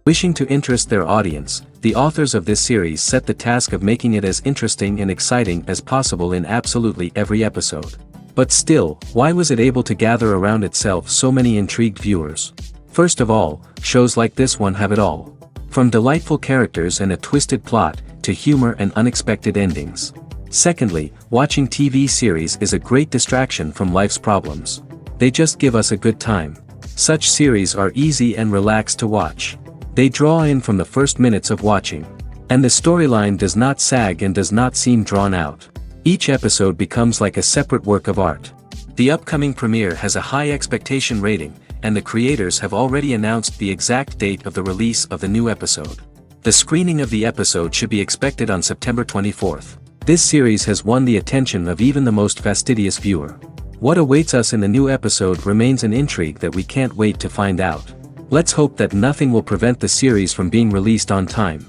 Wishing to interest their audience, the authors of this series set the task of making it as interesting and exciting as possible in absolutely every episode. But still, why was it able to gather around itself so many intrigued viewers? First of all, shows like this one have it all. From delightful characters and a twisted plot, to humor and unexpected endings. Secondly, watching TV series is a great distraction from life's problems. They just give us a good time. Such series are easy and relaxed to watch. They draw in from the first minutes of watching. And the storyline does not sag and does not seem drawn out. Each episode becomes like a separate work of art. The upcoming premiere has a high expectation rating, and the creators have already announced the exact date of the release of the new episode. The screening of the episode should be expected on September 24th. This series has won the attention of even the most fastidious viewer. What awaits us in the new episode remains an intrigue that we can't wait to find out. Let's hope that nothing will prevent the series from being released on time.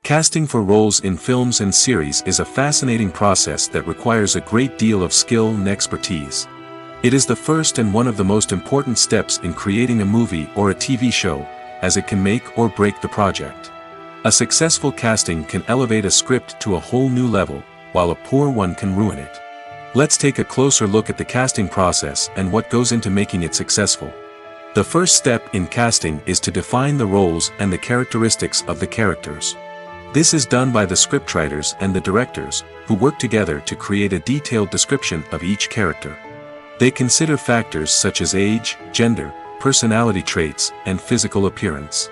Casting for roles in films and series is a fascinating process that requires a great deal of skill and expertise. It is the first and one of the most important steps in creating a movie or a TV show, as it can make or break the project. A successful casting can elevate a script to a whole new level, while a poor one can ruin it. Let's take a closer look at the casting process and what goes into making it successful. The first step in casting is to define the roles and the characteristics of the characters. This is done by the scriptwriters and the directors, who work together to create a detailed description of each character. They consider factors such as age, gender, personality traits, and physical appearance.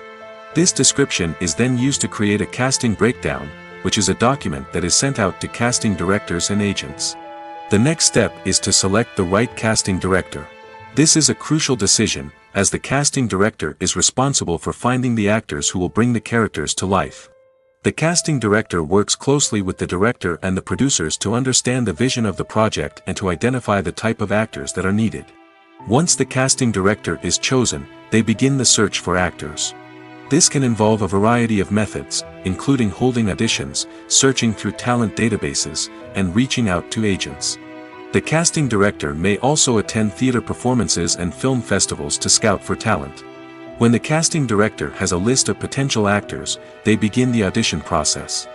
This description is then used to create a casting breakdown, which is a document that is sent out to casting directors and agents. The next step is to select the right casting director. This is a crucial decision, as the casting director is responsible for finding the actors who will bring the characters to life. The casting director works closely with the director and the producers to understand the vision of the project and to identify the type of actors that are needed. Once the casting director is chosen, they begin the search for actors. This can involve a variety of methods, including holding auditions, searching through talent databases, and reaching out to agents. The casting director may also attend theater performances and film festivals to scout for talent. When the casting director has a list of potential actors, they begin the audition process.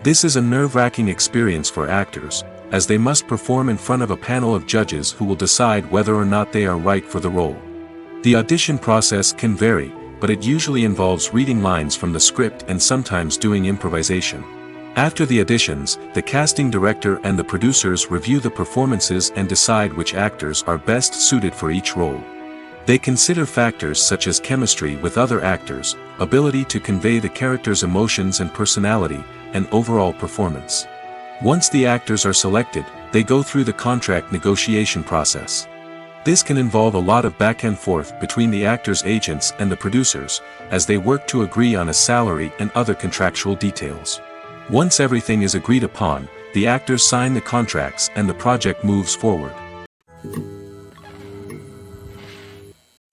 This is a nerve-wracking experience for actors, as they must perform in front of a panel of judges who will decide whether or not they are right for the role. The audition process can vary, but it usually involves reading lines from the script and sometimes doing improvisation. After the auditions, the casting director and the producers review the performances and decide which actors are best suited for each role. They consider factors such as chemistry with other actors, ability to convey the character's emotions and personality, and overall performance. Once the actors are selected, they go through the contract negotiation process. This can involve a lot of back and forth between the actors' agents and the producers, as they work to agree on a salary and other contractual details. Once everything is agreed upon, the actors sign the contracts and the project moves forward.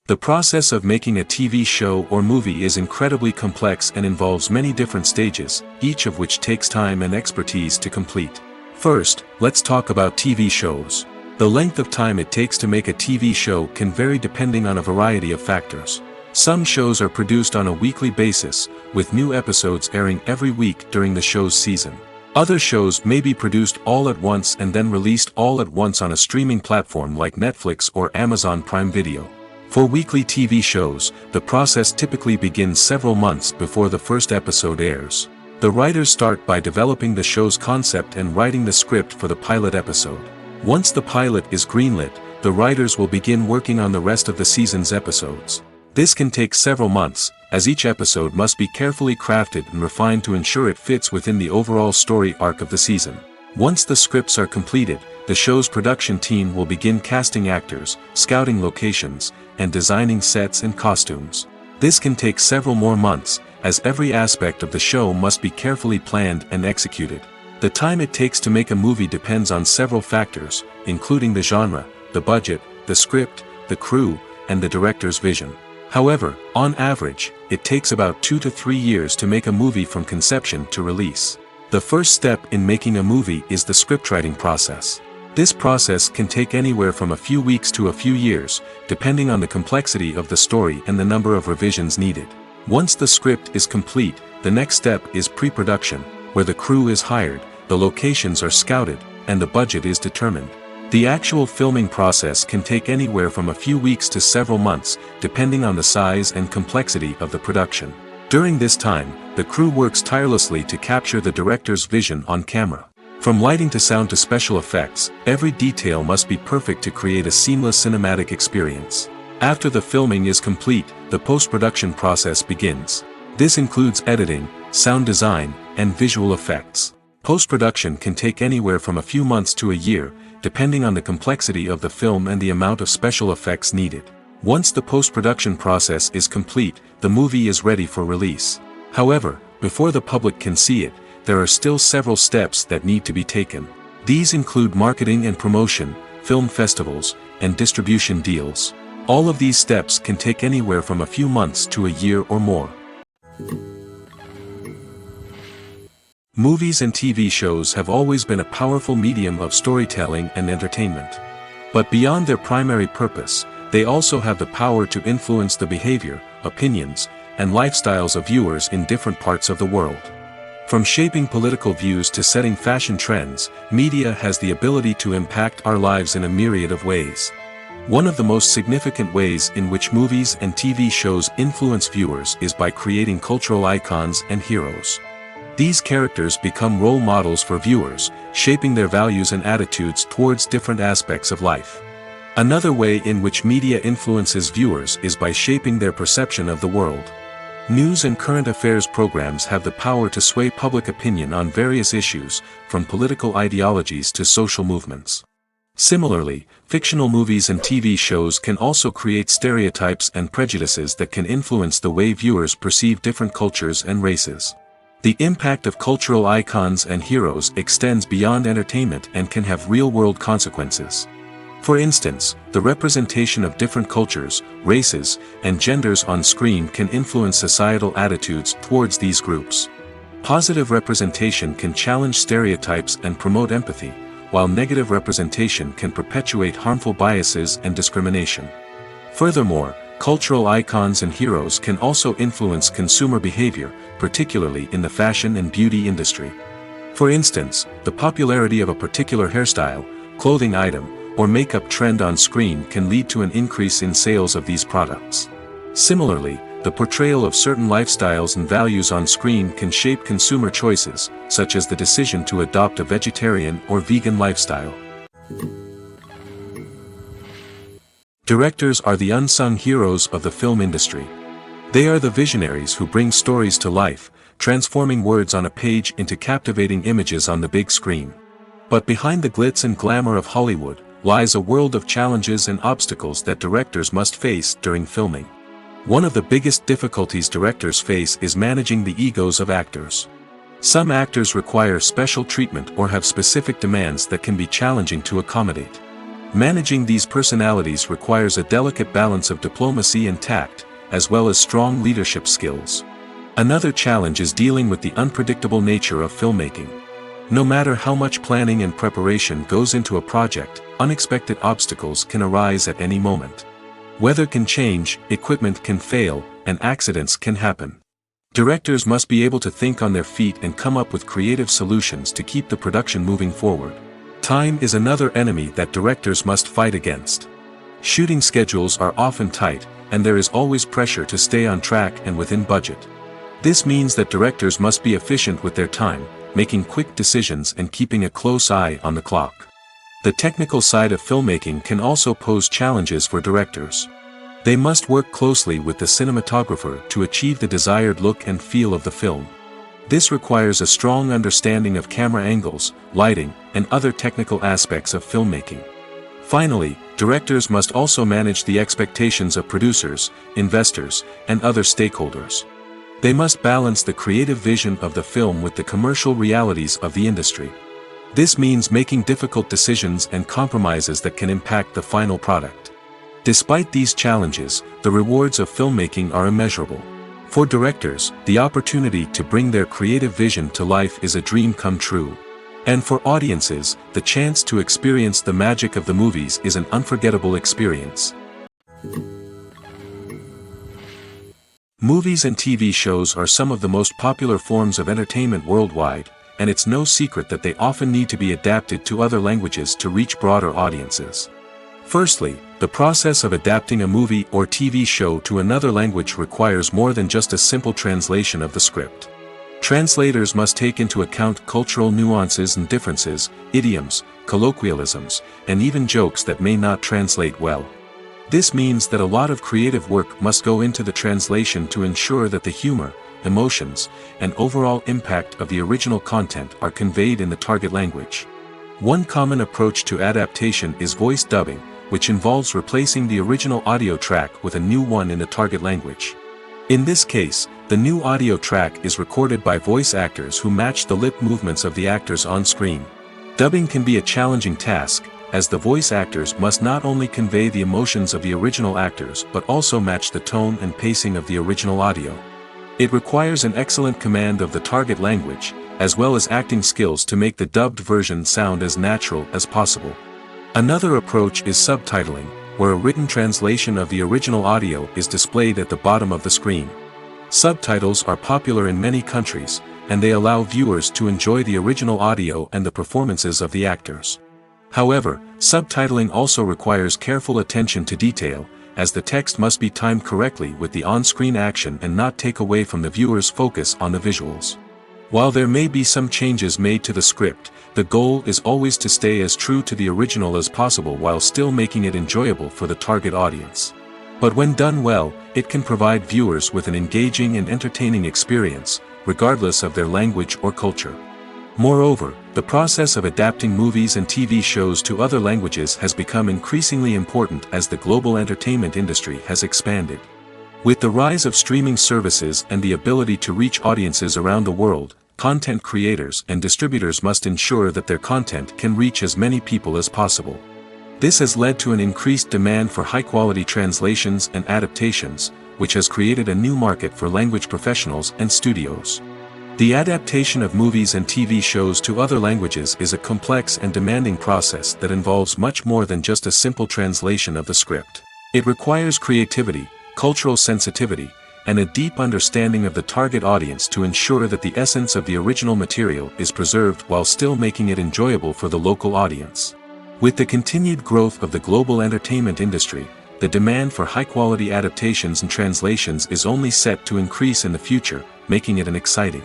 The process of making a TV show or movie is incredibly complex and involves many different stages, each of which takes time and expertise to complete. First, let's talk about TV shows. The length of time it takes to make a TV show can vary depending on a variety of factors. Some shows are produced on a weekly basis, with new episodes airing every week during the show's season. Other shows may be produced all at once and then released all at once on a streaming platform like Netflix or Amazon Prime Video. For weekly TV shows, the process typically begins several months before the first episode airs. The writers start by developing the show's concept and writing the script for the pilot episode. Once the pilot is greenlit, the writers will begin working on the rest of the season's episodes. This can take several months, as each episode must be carefully crafted and refined to ensure it fits within the overall story arc of the season. Once the scripts are completed, the show's production team will begin casting actors, scouting locations, and designing sets and costumes. This can take several more months, as every aspect of the show must be carefully planned and executed. The time it takes to make a movie depends on several factors, including the genre, the budget, the script, the crew, and the director's vision. However, on average, it takes about 2 to 3 years to make a movie from conception to release. The first step in making a movie is the scriptwriting process. This process can take anywhere from a few weeks to a few years, depending on the complexity of the story and the number of revisions needed. Once the script is complete, the next step is pre-production, where the crew is hired, the locations are scouted, and the budget is determined. The actual filming process can take anywhere from a few weeks to several months, depending on the size and complexity of the production. During this time, the crew works tirelessly to capture the director's vision on camera. From lighting to sound to special effects, every detail must be perfect to create a seamless cinematic experience. After the filming is complete, the post-production process begins. This includes editing, sound design, and visual effects. Post-production can take anywhere from a few months to a year, depending on the complexity of the film and the amount of special effects needed. Once the post-production process is complete, the movie is ready for release. However, before the public can see it, there are still several steps that need to be taken. These include marketing and promotion, film festivals, and distribution deals. All of these steps can take anywhere from a few months to a year or more. Movies and TV shows have always been a powerful medium of storytelling and entertainment. But beyond their primary purpose, they also have the power to influence the behavior, opinions, and lifestyles of viewers in different parts of the world. From shaping political views to setting fashion trends, media has the ability to impact our lives in a myriad of ways. One of the most significant ways in which movies and TV shows influence viewers is by creating cultural icons and heroes. These characters become role models for viewers, shaping their values and attitudes towards different aspects of life. Another way in which media influences viewers is by shaping their perception of the world. News and current affairs programs have the power to sway public opinion on various issues, from political ideologies to social movements. Similarly, fictional movies and TV shows can also create stereotypes and prejudices that can influence the way viewers perceive different cultures and races. The impact of cultural icons and heroes extends beyond entertainment and can have real-world consequences. For instance, the representation of different cultures, races, and genders on screen can influence societal attitudes towards these groups. Positive representation can challenge stereotypes and promote empathy, while negative representation can perpetuate harmful biases and discrimination. Furthermore, cultural icons and heroes can also influence consumer behavior, particularly in the fashion and beauty industry. For instance, the popularity of a particular hairstyle, clothing item, or makeup trend on screen can lead to an increase in sales of these products. Similarly, the portrayal of certain lifestyles and values on screen can shape consumer choices, such as the decision to adopt a vegetarian or vegan lifestyle. Directors are the unsung heroes of the film industry. They are the visionaries who bring stories to life, transforming words on a page into captivating images on the big screen. But behind the glitz and glamour of Hollywood lies a world of challenges and obstacles that directors must face during filming. One of the biggest difficulties directors face is managing the egos of actors. Some actors require special treatment or have specific demands that can be challenging to accommodate. Managing these personalities requires a delicate balance of diplomacy and tact, as well as strong leadership skills. Another challenge is dealing with the unpredictable nature of filmmaking. No matter how much planning and preparation goes into a project, unexpected obstacles can arise at any moment. Weather can change, equipment can fail, and accidents can happen. Directors must be able to think on their feet and come up with creative solutions to keep the production moving forward. Time is another enemy that directors must fight against. Shooting schedules are often tight, and there is always pressure to stay on track and within budget. This means that directors must be efficient with their time, making quick decisions and keeping a close eye on the clock. The technical side of filmmaking can also pose challenges for directors. They must work closely with the cinematographer to achieve the desired look and feel of the film. This requires a strong understanding of camera angles, lighting, and other technical aspects of filmmaking. Finally, directors must also manage the expectations of producers, investors, and other stakeholders. They must balance the creative vision of the film with the commercial realities of the industry. This means making difficult decisions and compromises that can impact the final product. Despite these challenges, the rewards of filmmaking are immeasurable. For directors, the opportunity to bring their creative vision to life is a dream come true. And for audiences, the chance to experience the magic of the movies is an unforgettable experience. Movies and TV shows are some of the most popular forms of entertainment worldwide, and it's no secret that they often need to be adapted to other languages to reach broader audiences. Firstly, the process of adapting a movie or TV show to another language requires more than just a simple translation of the script. Translators must take into account cultural nuances and differences, idioms, colloquialisms, and even jokes that may not translate well. This means that a lot of creative work must go into the translation to ensure that the humor, emotions, and overall impact of the original content are conveyed in the target language. One common approach to adaptation is voice dubbing, which involves replacing the original audio track with a new one in the target language. In this case, the new audio track is recorded by voice actors who match the lip movements of the actors on screen. Dubbing can be a challenging task, as the voice actors must not only convey the emotions of the original actors but also match the tone and pacing of the original audio. It requires an excellent command of the target language, as well as acting skills to make the dubbed version sound as natural as possible. Another approach is subtitling, where a written translation of the original audio is displayed at the bottom of the screen. Subtitles are popular in many countries, and they allow viewers to enjoy the original audio and the performances of the actors. However, subtitling also requires careful attention to detail, as the text must be timed correctly with the on-screen action and not take away from the viewer's focus on the visuals. While there may be some changes made to the script, the goal is always to stay as true to the original as possible while still making it enjoyable for the target audience. But when done well, it can provide viewers with an engaging and entertaining experience, regardless of their language or culture. Moreover, the process of adapting movies and TV shows to other languages has become increasingly important as the global entertainment industry has expanded. With the rise of streaming services and the ability to reach audiences around the world, content creators and distributors must ensure that their content can reach as many people as possible. This has led to an increased demand for high-quality translations and adaptations, which has created a new market for language professionals and studios. The adaptation of movies and TV shows to other languages is a complex and demanding process that involves much more than just a simple translation of the script. It requires creativity, cultural sensitivity, and a deep understanding of the target audience to ensure that the essence of the original material is preserved while still making it enjoyable for the local audience. With the continued growth of the global entertainment industry, the demand for high-quality adaptations and translations is only set to increase in the future, making it exciting.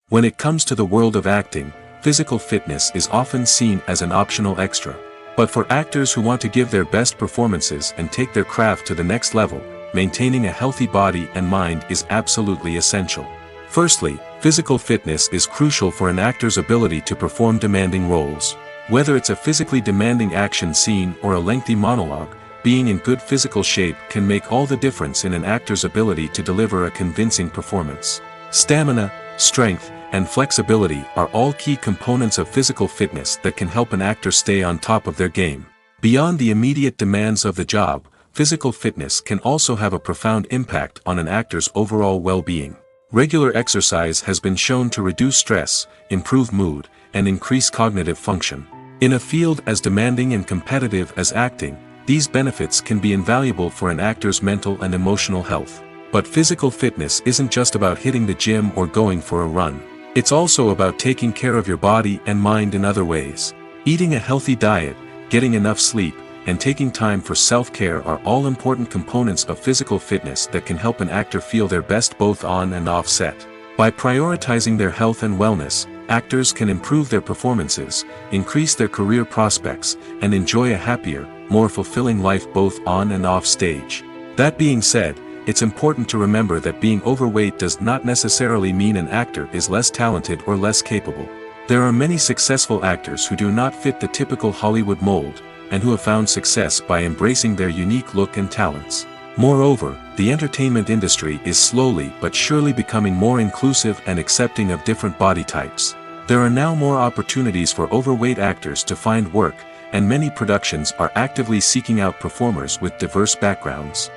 When it comes to the world of acting, physical fitness is often seen as an optional extra. But for actors who want to give their best performances and take their craft to the next level, maintaining a healthy body and mind is absolutely essential. Firstly, physical fitness is crucial for an actor's ability to perform demanding roles. Whether it's a physically demanding action scene or a lengthy monologue, being in good physical shape can make all the difference in an actor's ability to deliver a convincing performance. Stamina, strength, and flexibility are all key components of physical fitness that can help an actor stay on top of their game. Beyond the immediate demands of the job, physical fitness can also have a profound impact on an actor's overall well-being. Regular exercise has been shown to reduce stress, improve mood, and increase cognitive function. In a field as demanding and competitive as acting, these benefits can be invaluable for an actor's mental and emotional health. But physical fitness isn't just about hitting the gym or going for a run. It's also about taking care of your body and mind in other ways. Eating a healthy diet, getting enough sleep, and taking time for self-care are all important components of physical fitness that can help an actor feel their best both on and off set. By prioritizing their health and wellness, actors can improve their performances, increase their career prospects, and enjoy a happier, more fulfilling life both on and off stage. That being said, it's important to remember that being overweight does not necessarily mean an actor is less talented or less capable. There are many successful actors who do not fit the typical Hollywood mold, and who have found success by embracing their unique look and talents. Moreover, the entertainment industry is slowly but surely becoming more inclusive and accepting of different body types. There are now more opportunities for overweight actors to find work, and many productions are actively seeking out performers with diverse backgrounds.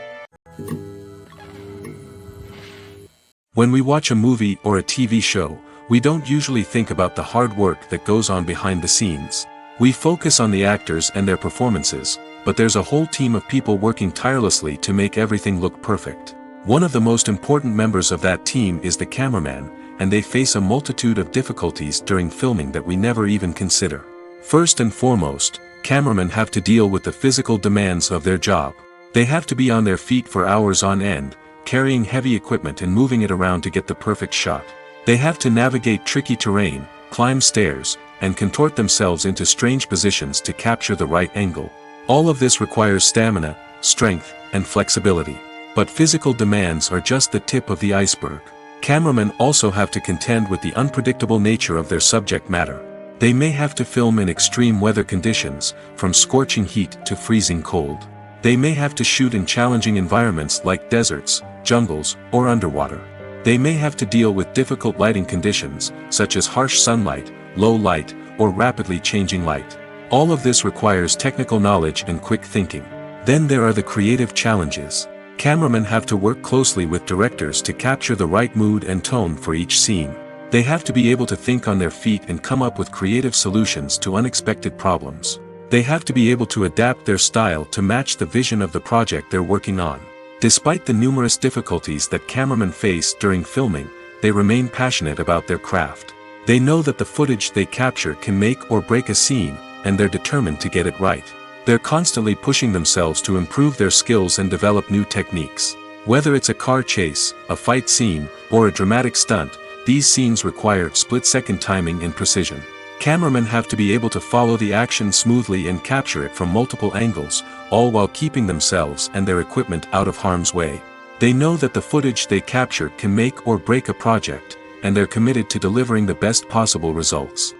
When we watch a movie or a TV show, we don't usually think about the hard work that goes on behind the scenes. We focus on the actors and their performances, but there's a whole team of people working tirelessly to make everything look perfect. One of the most important members of that team is the cameraman, and they face a multitude of difficulties during filming that we never even consider. First and foremost, cameramen have to deal with the physical demands of their job. They have to be on their feet for hours on end, carrying heavy equipment and moving it around to get the perfect shot. They have to navigate tricky terrain, climb stairs, and contort themselves into strange positions to capture the right angle. All of this requires stamina, strength, and flexibility. But physical demands are just the tip of the iceberg. Cameramen also have to contend with the unpredictable nature of their subject matter. They may have to film in extreme weather conditions, from scorching heat to freezing cold. They may have to shoot in challenging environments like deserts, jungles, or underwater. They may have to deal with difficult lighting conditions, such as harsh sunlight, low light, or rapidly changing light. All of this requires technical knowledge and quick thinking. Then there are the creative challenges. Cameramen have to work closely with directors to capture the right mood and tone for each scene. They have to be able to think on their feet and come up with creative solutions to unexpected problems. They have to be able to adapt their style to match the vision of the project they're working on. Despite the numerous difficulties that cameramen face during filming, they remain passionate about their craft. They know that the footage they capture can make or break a scene, and they're determined to get it right. They're constantly pushing themselves to improve their skills and develop new techniques. Whether it's a car chase, a fight scene, or a dramatic stunt, these scenes require split-second timing and precision. Cameramen have to be able to follow the action smoothly and capture it from multiple angles, all while keeping themselves and their equipment out of harm's way. They know that the footage they capture can make or break a project, and they're committed to delivering the best possible results.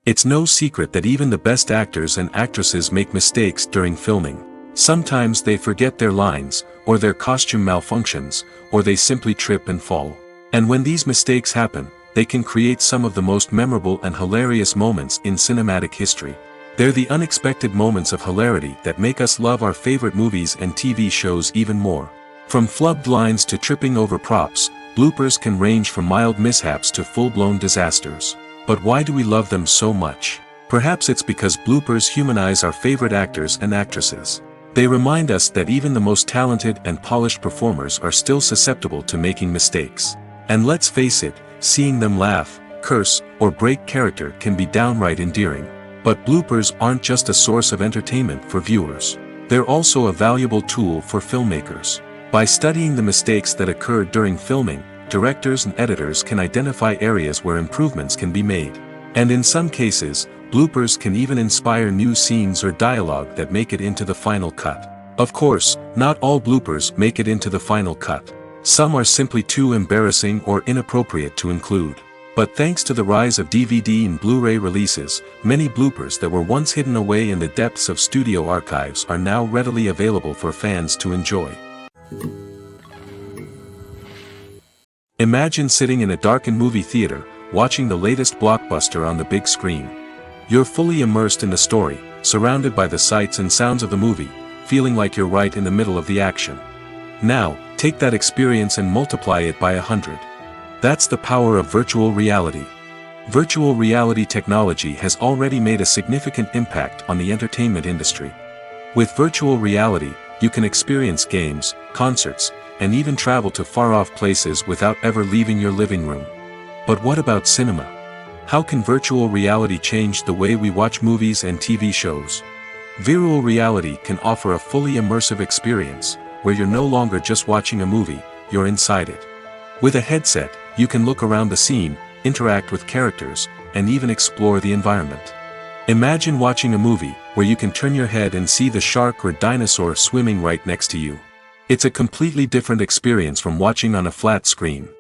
It's no secret that even the best actors and actresses make mistakes during filming. Sometimes they forget their lines, or their costume malfunctions, or they simply trip and fall. And when these mistakes happen, they can create some of the most memorable and hilarious moments in cinematic history. They're the unexpected moments of hilarity that make us love our favorite movies and TV shows even more. From flubbed lines to tripping over props, bloopers can range from mild mishaps to full-blown disasters. But why do we love them so much? Perhaps it's because bloopers humanize our favorite actors and actresses. They remind us that even the most talented and polished performers are still susceptible to making mistakes. And let's face it, seeing them laugh, curse, or break character can be downright endearing. But bloopers aren't just a source of entertainment for viewers. They're also a valuable tool for filmmakers. By studying the mistakes that occurred during filming, directors and editors can identify areas where improvements can be made. And in some cases, bloopers can even inspire new scenes or dialogue that make it into the final cut. Of course, not all bloopers make it into the final cut. Some are simply too embarrassing or inappropriate to include. But thanks to the rise of DVD and Blu-ray releases, many bloopers that were once hidden away in the depths of studio archives are now readily available for fans to enjoy. Imagine sitting in a darkened movie theater, watching the latest blockbuster on the big screen. You're fully immersed in the story, surrounded by the sights and sounds of the movie, feeling like you're right in the middle of the action. Now, take that experience and multiply it by 100. That's the power of virtual reality. Virtual reality technology has already made a significant impact on the entertainment industry. With virtual reality, you can experience games, concerts, and even travel to far-off places without ever leaving your living room. But what about cinema? How can virtual reality change the way we watch movies and TV shows? Virtual reality can offer a fully immersive experience, where you're no longer just watching a movie, you're inside it. With a headset, you can look around the scene, interact with characters, and even explore the environment. Imagine watching a movie, where you can turn your head and see the shark or dinosaur swimming right next to you. It's a completely different experience from watching on a flat screen.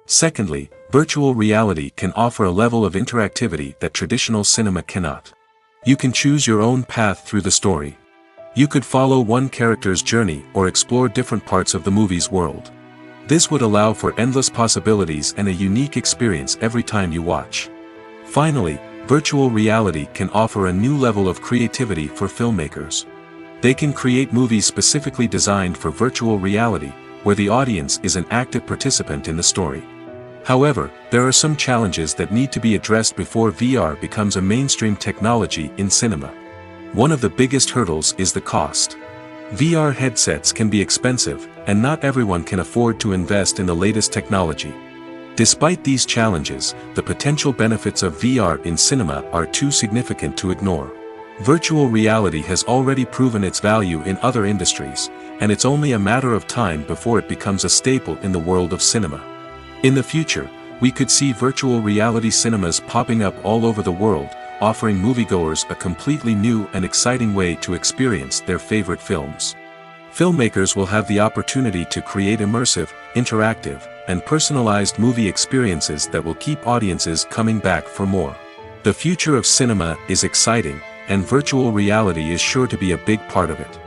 Secondly, virtual reality can offer a level of interactivity that traditional cinema cannot. You can choose your own path through the story. You could follow one character's journey or explore different parts of the movie's world. This would allow for endless possibilities and a unique experience every time you watch. Finally, virtual reality can offer a new level of creativity for filmmakers. They can create movies specifically designed for virtual reality, where the audience is an active participant in the story. However, there are some challenges that need to be addressed before VR becomes a mainstream technology in cinema. One of the biggest hurdles is the cost. VR headsets can be expensive, and not everyone can afford to invest in the latest technology. Despite these challenges, the potential benefits of VR in cinema are too significant to ignore. Virtual reality has already proven its value in other industries, and it's only a matter of time before it becomes a staple in the world of cinema. In the future, we could see virtual reality cinemas popping up all over the world, offering moviegoers a completely new and exciting way to experience their favorite films. Filmmakers will have the opportunity to create immersive, interactive, and personalized movie experiences that will keep audiences coming back for more. The future of cinema is exciting, and virtual reality is sure to be a big part of it.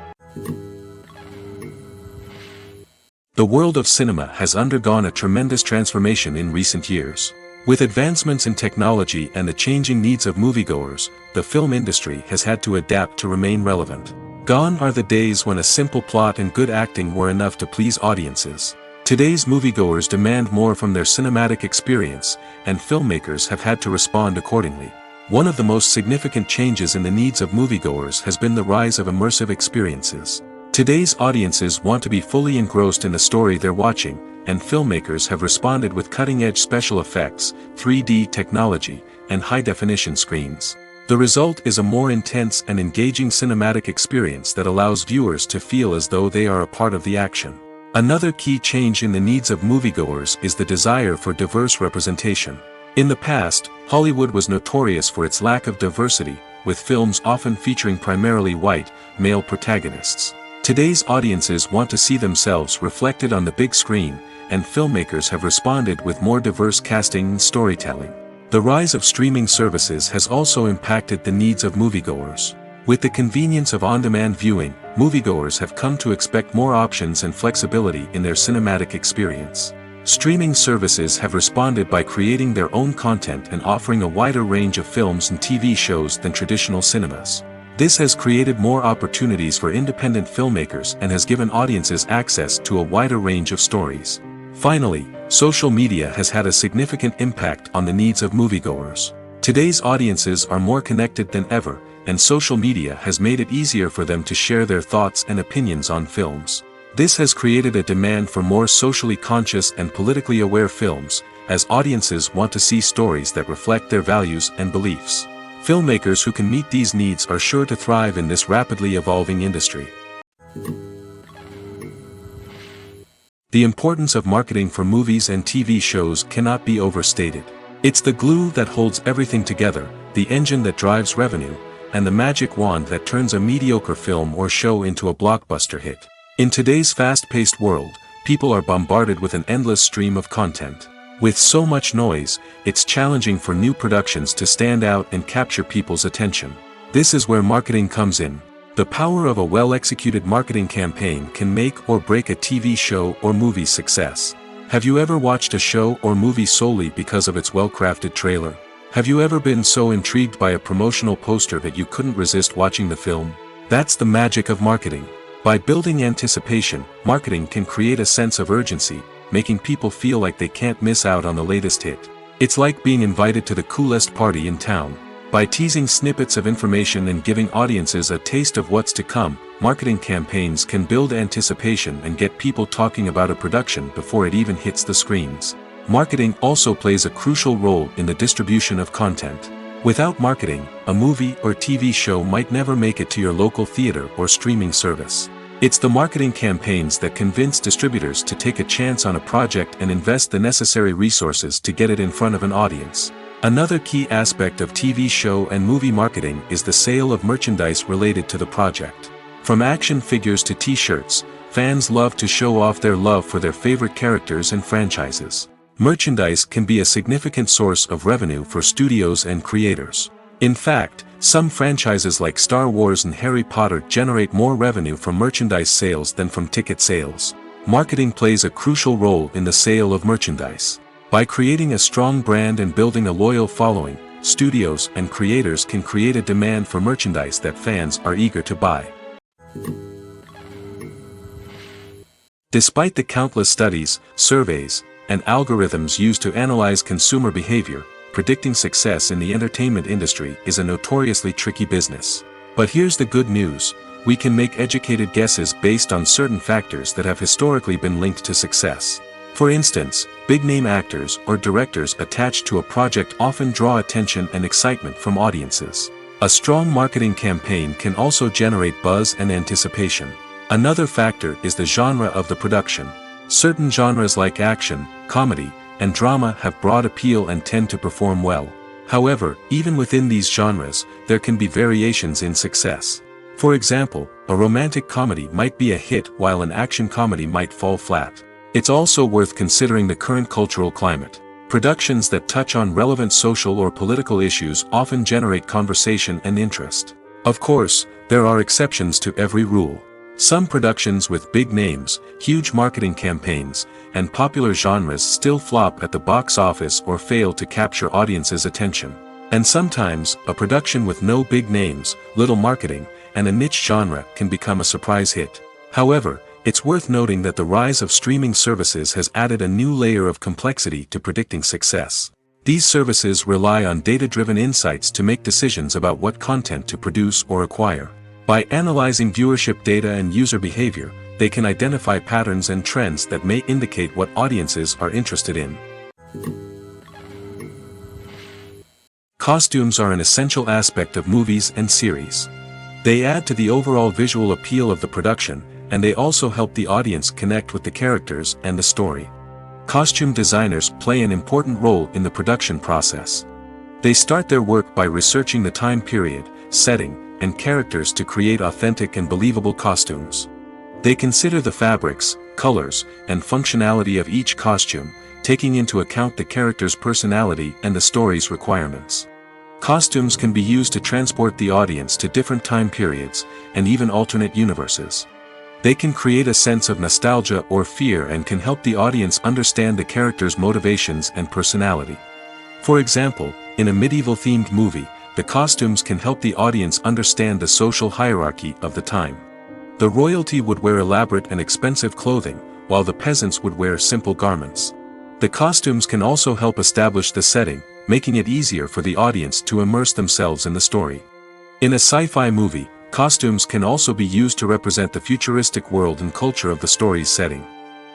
The world of cinema has undergone a tremendous transformation in recent years. With advancements in technology and the changing needs of moviegoers, the film industry has had to adapt to remain relevant. Gone are the days when a simple plot and good acting were enough to please audiences. Today's moviegoers demand more from their cinematic experience, and filmmakers have had to respond accordingly. One of the most significant changes in the needs of moviegoers has been the rise of immersive experiences. Today's audiences want to be fully engrossed in the story they're watching, and filmmakers have responded with cutting-edge special effects, 3D technology, and high-definition screens. The result is a more intense and engaging cinematic experience that allows viewers to feel as though they are a part of the action. Another key change in the needs of moviegoers is the desire for diverse representation. In the past, Hollywood was notorious for its lack of diversity, with films often featuring primarily white, male protagonists. Today's audiences want to see themselves reflected on the big screen, and filmmakers have responded with more diverse casting and storytelling. The rise of streaming services has also impacted the needs of moviegoers. With the convenience of on-demand viewing, moviegoers have come to expect more options and flexibility in their cinematic experience. Streaming services have responded by creating their own content and offering a wider range of films and TV shows than traditional cinemas. This has created more opportunities for independent filmmakers and has given audiences access to a wider range of stories. Finally, social media has had a significant impact on the needs of moviegoers. Today's audiences are more connected than ever, and social media has made it easier for them to share their thoughts and opinions on films. This has created a demand for more socially conscious and politically aware films, as audiences want to see stories that reflect their values and beliefs. Filmmakers who can meet these needs are sure to thrive in this rapidly evolving industry. The importance of marketing for movies and TV shows cannot be overstated. It's the glue that holds everything together, the engine that drives revenue, and the magic wand that turns a mediocre film or show into a blockbuster hit. In today's fast-paced world, people are bombarded with an endless stream of content. With so much noise, it's challenging for new productions to stand out and capture people's attention. This is where marketing comes in. The power of a well-executed marketing campaign can make or break a TV show or movie's success. Have you ever watched a show or movie solely because of its well-crafted trailer? Have you ever been so intrigued by a promotional poster that you couldn't resist watching the film? That's the magic of marketing. By building anticipation, marketing can create a sense of urgency, making people feel like they can't miss out on the latest hit. It's like being invited to the coolest party in town. By teasing snippets of information and giving audiences a taste of what's to come, marketing campaigns can build anticipation and get people talking about a production before it even hits the screens. Marketing also plays a crucial role in the distribution of content. Without marketing, a movie or TV show might never make it to your local theater or streaming service. It's the marketing campaigns that convince distributors to take a chance on a project and invest the necessary resources to get it in front of an audience. Another key aspect of TV show and movie marketing is the sale of merchandise related to the project. From action figures to t-shirts, fans love to show off their love for their favorite characters and franchises. Merchandise can be a significant source of revenue for studios and creators. In fact, some franchises like Star Wars and Harry Potter generate more revenue from merchandise sales than from ticket sales. Marketing plays a crucial role in the sale of merchandise. By creating a strong brand and building a loyal following, studios and creators can create a demand for merchandise that fans are eager to buy. Despite the countless studies, surveys, and algorithms used to analyze consumer behavior, predicting success in the entertainment industry is a notoriously tricky business. But here's the good news: we can make educated guesses based on certain factors that have historically been linked to success. For instance, big-name actors or directors attached to a project often draw attention and excitement from audiences. A strong marketing campaign can also generate buzz and anticipation. Another factor is the genre of the production. Certain genres like action, comedy, and drama have broad appeal and tend to perform well. However, even within these genres, there can be variations in success. For example, a romantic comedy might be a hit while an action comedy might fall flat. It's also worth considering the current cultural climate. Productions that touch on relevant social or political issues often generate conversation and interest. Of course, there are exceptions to every rule. Some productions with big names, huge marketing campaigns, and popular genres still flop at the box office or fail to capture audiences' attention. And sometimes, a production with no big names, little marketing, and a niche genre can become a surprise hit. However, it's worth noting that the rise of streaming services has added a new layer of complexity to predicting success. These services rely on data-driven insights to make decisions about what content to produce or acquire. By analyzing viewership data and user behavior, they can identify patterns and trends that may indicate what audiences are interested in. Costumes are an essential aspect of movies and series. They add to the overall visual appeal of the production, and they also help the audience connect with the characters and the story. Costume designers play an important role in the production process. They start their work by researching the time period, setting, and characters to create authentic and believable costumes. They consider the fabrics, colors, and functionality of each costume, taking into account the character's personality and the story's requirements. Costumes can be used to transport the audience to different time periods, and even alternate universes. They can create a sense of nostalgia or fear and can help the audience understand the character's motivations and personality. For example, in a medieval-themed movie, the costumes can help the audience understand the social hierarchy of the time. The royalty would wear elaborate and expensive clothing, while the peasants would wear simple garments. The costumes can also help establish the setting, making it easier for the audience to immerse themselves in the story. In a sci-fi movie, costumes can also be used to represent the futuristic world and culture of the story's setting.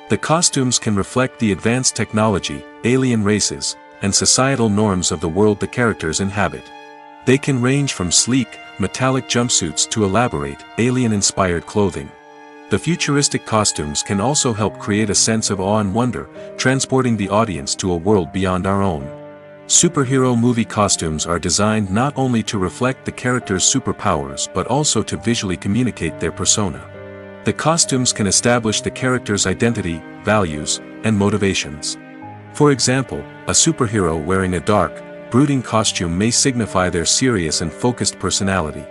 The costumes can reflect the advanced technology, alien races, and societal norms of the world the characters inhabit. They can range from sleek, metallic jumpsuits to elaborate, alien-inspired clothing. The futuristic costumes can also help create a sense of awe and wonder, transporting the audience to a world beyond our own. Superhero movie costumes are designed not only to reflect the character's superpowers but also to visually communicate their persona. The costumes can establish the character's identity, values, and motivations. For example, a superhero wearing a dark, brooding costume may signify their serious and focused personality.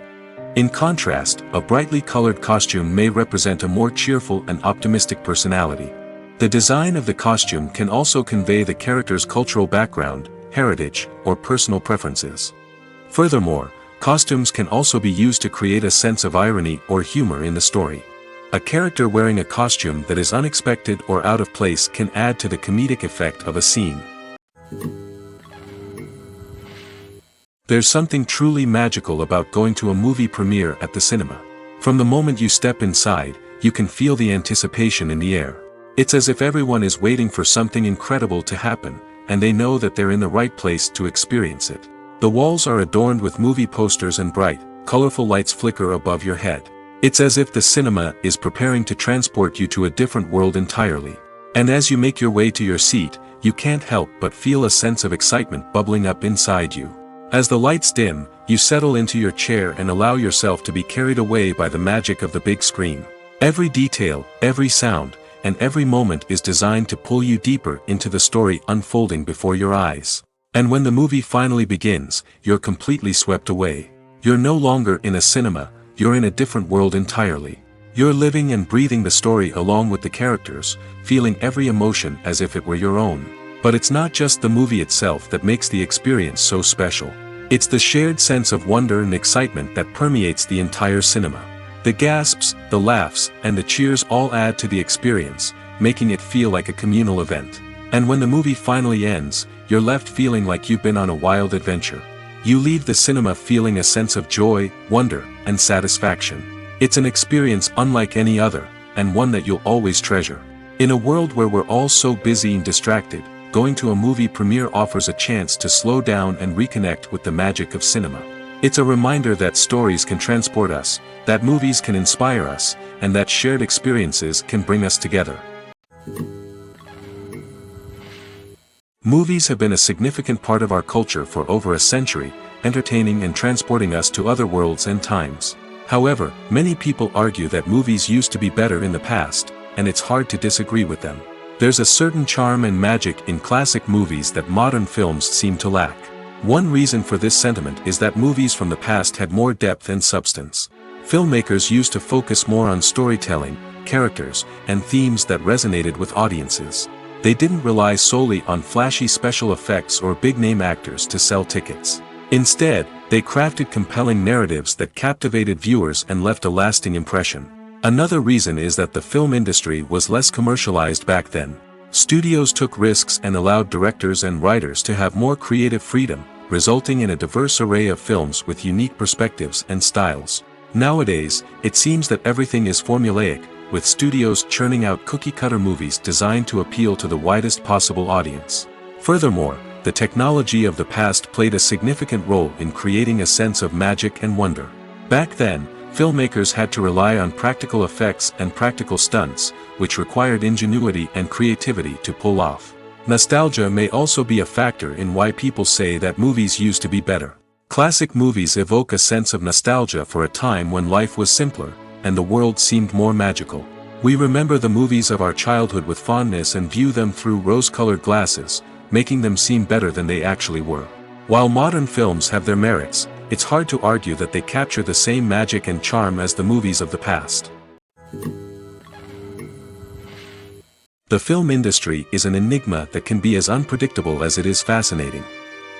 In contrast, a brightly colored costume may represent a more cheerful and optimistic personality. The design of the costume can also convey the character's cultural background, heritage, or personal preferences. Furthermore, costumes can also be used to create a sense of irony or humor in the story. A character wearing a costume that is unexpected or out of place can add to the comedic effect of a scene. There's something truly magical about going to a movie premiere at the cinema. From the moment you step inside, you can feel the anticipation in the air. It's as if everyone is waiting for something incredible to happen, and they know that they're in the right place to experience it. The walls are adorned with movie posters and bright, colorful lights flicker above your head. It's as if the cinema is preparing to transport you to a different world entirely. And as you make your way to your seat, you can't help but feel a sense of excitement bubbling up inside you. As the lights dim, you settle into your chair and allow yourself to be carried away by the magic of the big screen. Every detail, every sound, and every moment is designed to pull you deeper into the story unfolding before your eyes. And when the movie finally begins, you're completely swept away. You're no longer in a cinema, you're in a different world entirely. You're living and breathing the story along with the characters, feeling every emotion as if it were your own. But it's not just the movie itself that makes the experience so special. It's the shared sense of wonder and excitement that permeates the entire cinema. The gasps, the laughs, and the cheers all add to the experience, making it feel like a communal event. And when the movie finally ends, you're left feeling like you've been on a wild adventure. You leave the cinema feeling a sense of joy, wonder, and satisfaction. It's an experience unlike any other, and one that you'll always treasure. In a world where we're all so busy and distracted, going to a movie premiere offers a chance to slow down and reconnect with the magic of cinema. It's a reminder that stories can transport us, that movies can inspire us, and that shared experiences can bring us together. Movies have been a significant part of our culture for over a century, entertaining and transporting us to other worlds and times. However, many people argue that movies used to be better in the past, and it's hard to disagree with them. There's a certain charm and magic in classic movies that modern films seem to lack. One reason for this sentiment is that movies from the past had more depth and substance. Filmmakers used to focus more on storytelling, characters, and themes that resonated with audiences. They didn't rely solely on flashy special effects or big-name actors to sell tickets. Instead, they crafted compelling narratives that captivated viewers and left a lasting impression. Another reason is that the film industry was less commercialized back then. Studios took risks and allowed directors and writers to have more creative freedom, resulting in a diverse array of films with unique perspectives and styles. Nowadays, it seems that everything is formulaic, with studios churning out cookie-cutter movies designed to appeal to the widest possible audience. Furthermore, the technology of the past played a significant role in creating a sense of magic and wonder. Back then, filmmakers had to rely on practical effects and practical stunts, which required ingenuity and creativity to pull off. Nostalgia may also be a factor in why people say that movies used to be better. Classic movies evoke a sense of nostalgia for a time when life was simpler, and the world seemed more magical. We remember the movies of our childhood with fondness and view them through rose-colored glasses, making them seem better than they actually were. While modern films have their merits, it's hard to argue that they capture the same magic and charm as the movies of the past. The film industry is an enigma that can be as unpredictable as it is fascinating.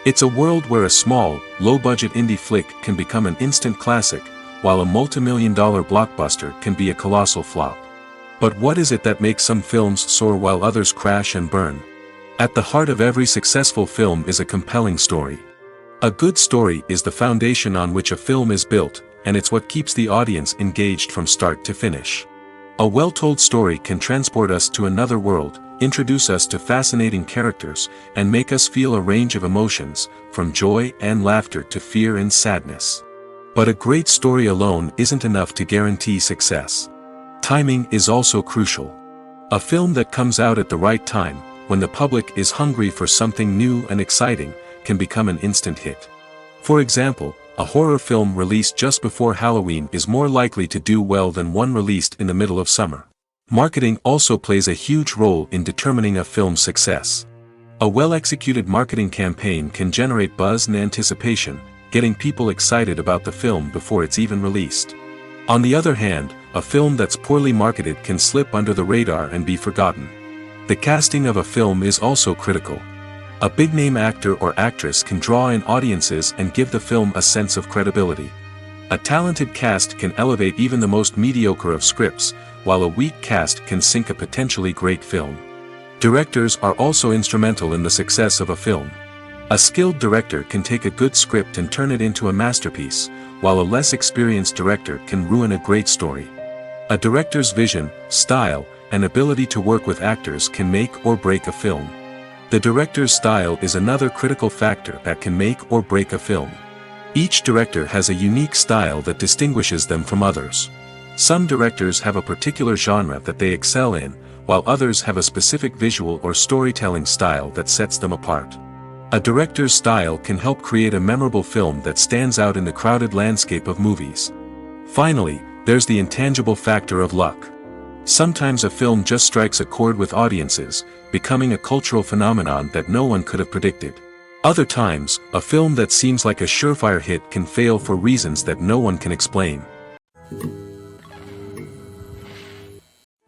It's a world where a small, low-budget indie flick can become an instant classic, while a multi-million-dollar blockbuster can be a colossal flop. But what is it that makes some films soar while others crash and burn? At the heart of every successful film is a compelling story. A good story is the foundation on which a film is built, and it's what keeps the audience engaged from start to finish. A well-told story can transport us to another world, introduce us to fascinating characters, and make us feel a range of emotions, from joy and laughter to fear and sadness. But a great story alone isn't enough to guarantee success. Timing is also crucial. A film that comes out at the right time, when the public is hungry for something new and exciting, can become an instant hit. For example, a horror film released just before Halloween is more likely to do well than one released in the middle of summer. Marketing also plays a huge role in determining a film's success. A well-executed marketing campaign can generate buzz and anticipation, getting people excited about the film before it's even released. On the other hand, a film that's poorly marketed can slip under the radar and be forgotten. The casting of a film is also critical. A big-name actor or actress can draw in audiences and give the film a sense of credibility. A talented cast can elevate even the most mediocre of scripts, while a weak cast can sink a potentially great film. Directors are also instrumental in the success of a film. A skilled director can take a good script and turn it into a masterpiece, while a less experienced director can ruin a great story. A director's vision, style, and ability to work with actors can make or break a film. The director's style is another critical factor that can make or break a film. Each director has a unique style that distinguishes them from others. Some directors have a particular genre that they excel in, while others have a specific visual or storytelling style that sets them apart. A director's style can help create a memorable film that stands out in the crowded landscape of movies. Finally, there's the intangible factor of luck. Sometimes a film just strikes a chord with audiences, becoming a cultural phenomenon that no one could have predicted. Other times, a film that seems like a surefire hit can fail for reasons that no one can explain.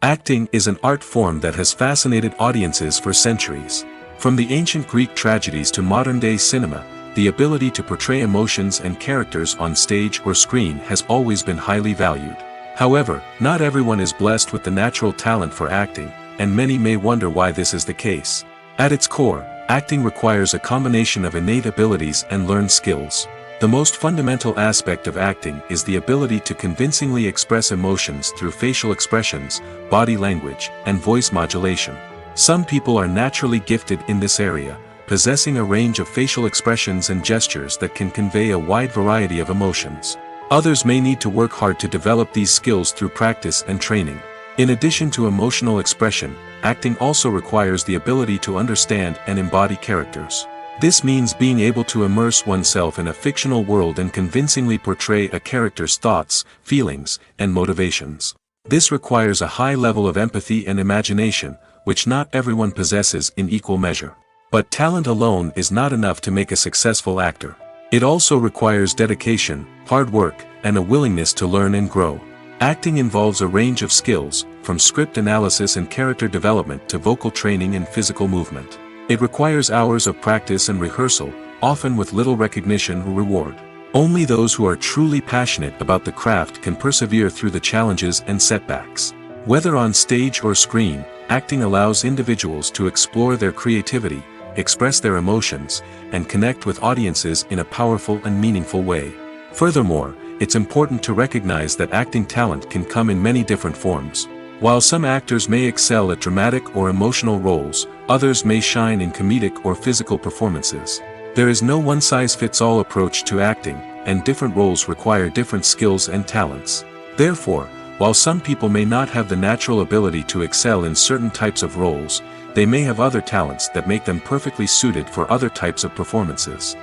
Acting is an art form that has fascinated audiences for centuries. From the ancient Greek tragedies to modern-day cinema, the ability to portray emotions and characters on stage or screen has always been highly valued. However, not everyone is blessed with the natural talent for acting, and many may wonder why this is the case. At its core, acting requires a combination of innate abilities and learned skills. The most fundamental aspect of acting is the ability to convincingly express emotions through facial expressions, body language, and voice modulation. Some people are naturally gifted in this area, possessing a range of facial expressions and gestures that can convey a wide variety of emotions. Others may need to work hard to develop these skills through practice and training. In addition to emotional expression, acting also requires the ability to understand and embody characters. This means being able to immerse oneself in a fictional world and convincingly portray a character's thoughts, feelings, and motivations. This requires a high level of empathy and imagination, which not everyone possesses in equal measure. But talent alone is not enough to make a successful actor. It also requires dedication, hard work, and a willingness to learn and grow. Acting involves a range of skills, from script analysis and character development to vocal training and physical movement. It requires hours of practice and rehearsal, often with little recognition or reward. Only those who are truly passionate about the craft can persevere through the challenges and setbacks. Whether on stage or screen, acting allows individuals to explore their creativity, express their emotions, and connect with audiences in a powerful and meaningful way. Furthermore, it's important to recognize that acting talent can come in many different forms. While some actors may excel at dramatic or emotional roles, others may shine in comedic or physical performances. There is no one-size-fits-all approach to acting, and different roles require different skills and talents. Therefore, while some people may not have the natural ability to excel in certain types of roles, they may have other talents that make them perfectly suited for other types of performances.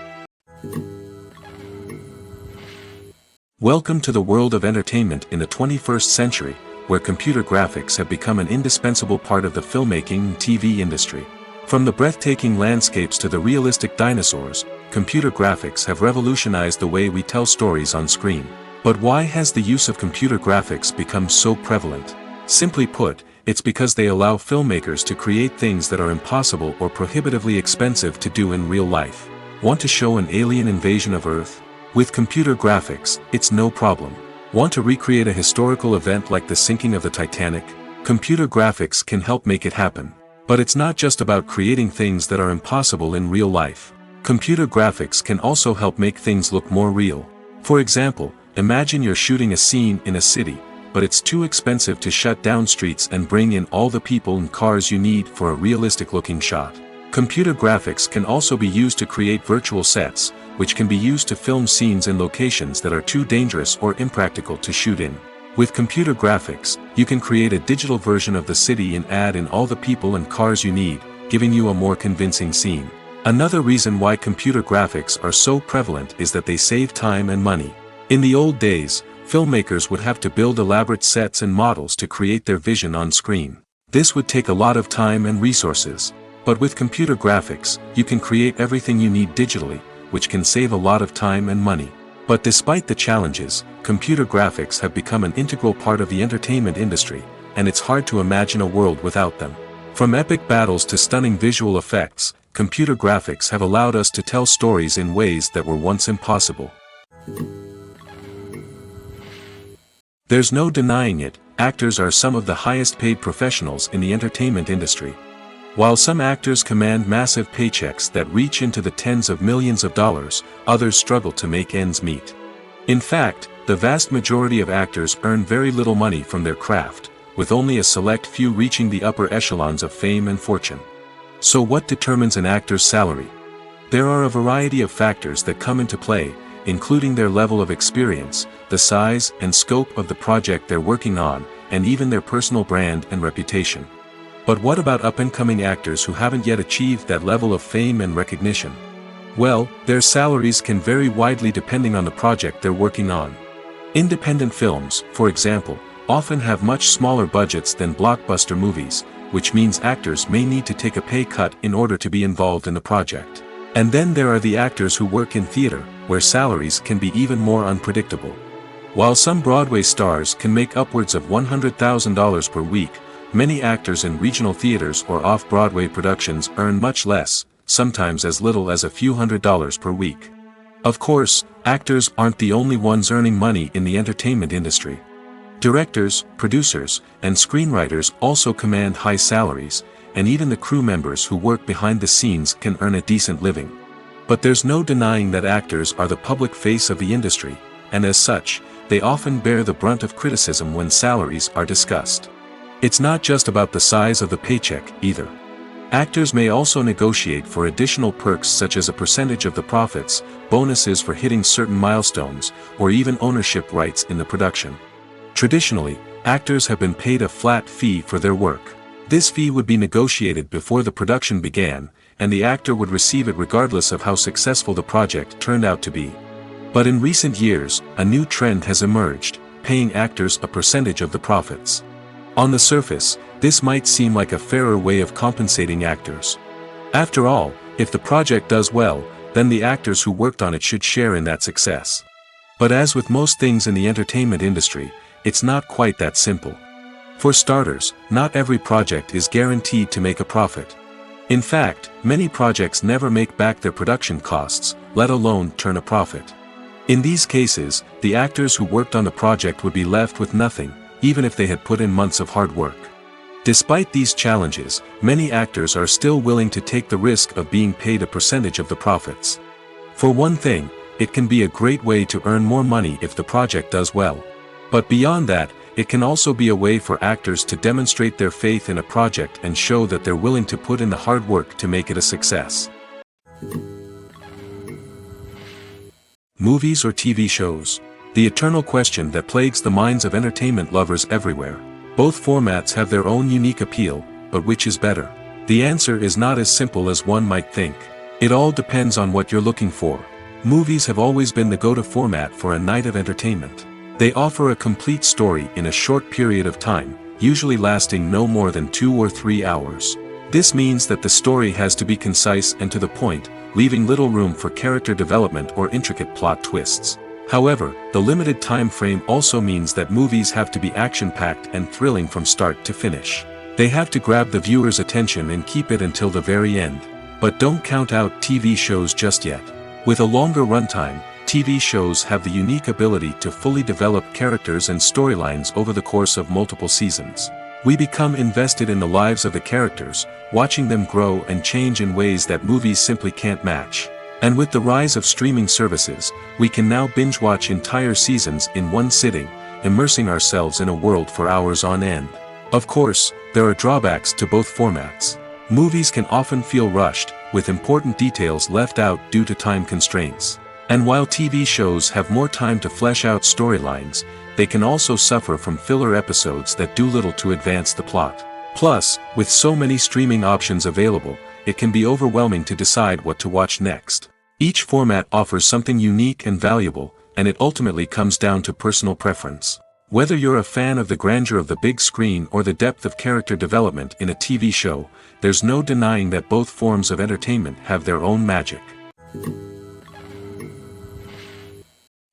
Welcome to the world of entertainment in the 21st century, where computer graphics have become an indispensable part of the filmmaking and TV industry. From the breathtaking landscapes to the realistic dinosaurs, computer graphics have revolutionized the way we tell stories on screen. But why has the use of computer graphics become so prevalent? Simply put, it's because they allow filmmakers to create things that are impossible or prohibitively expensive to do in real life. Want to show an alien invasion of Earth? With computer graphics, it's no problem. Want to recreate a historical event like the sinking of the Titanic? Computer graphics can help make it happen. But it's not just about creating things that are impossible in real life. Computer graphics can also help make things look more real. For example, imagine you're shooting a scene in a city, but it's too expensive to shut down streets and bring in all the people and cars you need for a realistic-looking shot. Computer graphics can also be used to create virtual sets, which can be used to film scenes in locations that are too dangerous or impractical to shoot in. With computer graphics, you can create a digital version of the city and add in all the people and cars you need, giving you a more convincing scene. Another reason why computer graphics are so prevalent is that they save time and money. In the old days, filmmakers would have to build elaborate sets and models to create their vision on screen. This would take a lot of time and resources. But with computer graphics, you can create everything you need digitally, which can save a lot of time and money. But despite the challenges, computer graphics have become an integral part of the entertainment industry, and it's hard to imagine a world without them. From epic battles to stunning visual effects, computer graphics have allowed us to tell stories in ways that were once impossible. There's no denying it, actors are some of the highest paid professionals in the entertainment industry. While some actors command massive paychecks that reach into the tens of millions of dollars, others struggle to make ends meet. In fact, the vast majority of actors earn very little money from their craft, with only a select few reaching the upper echelons of fame and fortune. So what determines an actor's salary? There are a variety of factors that come into play, including their level of experience, the size and scope of the project they're working on, and even their personal brand and reputation. But what about up-and-coming actors who haven't yet achieved that level of fame and recognition? Well, their salaries can vary widely depending on the project they're working on. Independent films, for example, often have much smaller budgets than blockbuster movies, which means actors may need to take a pay cut in order to be involved in the project. And then there are the actors who work in theater, where salaries can be even more unpredictable. While some Broadway stars can make upwards of $100,000 per week, many actors in regional theaters or off-Broadway productions earn much less, sometimes as little as a few $100s per week. Of course, actors aren't the only ones earning money in the entertainment industry. Directors, producers, and screenwriters also command high salaries, and even the crew members who work behind the scenes can earn a decent living. But there's no denying that actors are the public face of the industry, and as such, they often bear the brunt of criticism when salaries are discussed. It's not just about the size of the paycheck, either. Actors may also negotiate for additional perks such as a percentage of the profits, bonuses for hitting certain milestones, or even ownership rights in the production. Traditionally, actors have been paid a flat fee for their work. This fee would be negotiated before the production began, and the actor would receive it regardless of how successful the project turned out to be. But in recent years, a new trend has emerged, paying actors a percentage of the profits. On the surface, this might seem like a fairer way of compensating actors. After all, if the project does well, then the actors who worked on it should share in that success. But as with most things in the entertainment industry, it's not quite that simple. For starters, not every project is guaranteed to make a profit. In fact, many projects never make back their production costs, let alone turn a profit. In these cases, the actors who worked on the project would be left with nothing, even if they had put in months of hard work. Despite these challenges, many actors are still willing to take the risk of being paid a percentage of the profits. For one thing, it can be a great way to earn more money if the project does well. But beyond that, it can also be a way for actors to demonstrate their faith in a project and show that they're willing to put in the hard work to make it a success. Movies or TV shows? The eternal question that plagues the minds of entertainment lovers everywhere. Both formats have their own unique appeal, but which is better? The answer is not as simple as one might think. It all depends on what you're looking for. Movies have always been the go-to format for a night of entertainment. They offer a complete story in a short period of time, usually lasting no more than 2 or 3 hours. This means that the story has to be concise and to the point, leaving little room for character development or intricate plot twists. However, the limited time frame also means that movies have to be action-packed and thrilling from start to finish. They have to grab the viewer's attention and keep it until the very end. But don't count out TV shows just yet. With a longer runtime, TV shows have the unique ability to fully develop characters and storylines over the course of multiple seasons. We become invested in the lives of the characters, watching them grow and change in ways that movies simply can't match. And with the rise of streaming services, we can now binge-watch entire seasons in one sitting, immersing ourselves in a world for hours on end. Of course, there are drawbacks to both formats. Movies can often feel rushed, with important details left out due to time constraints. And while TV shows have more time to flesh out storylines, they can also suffer from filler episodes that do little to advance the plot. Plus, with so many streaming options available, it can be overwhelming to decide what to watch next. Each format offers something unique and valuable, and it ultimately comes down to personal preference. Whether you're a fan of the grandeur of the big screen or the depth of character development in a TV show, there's no denying that both forms of entertainment have their own magic.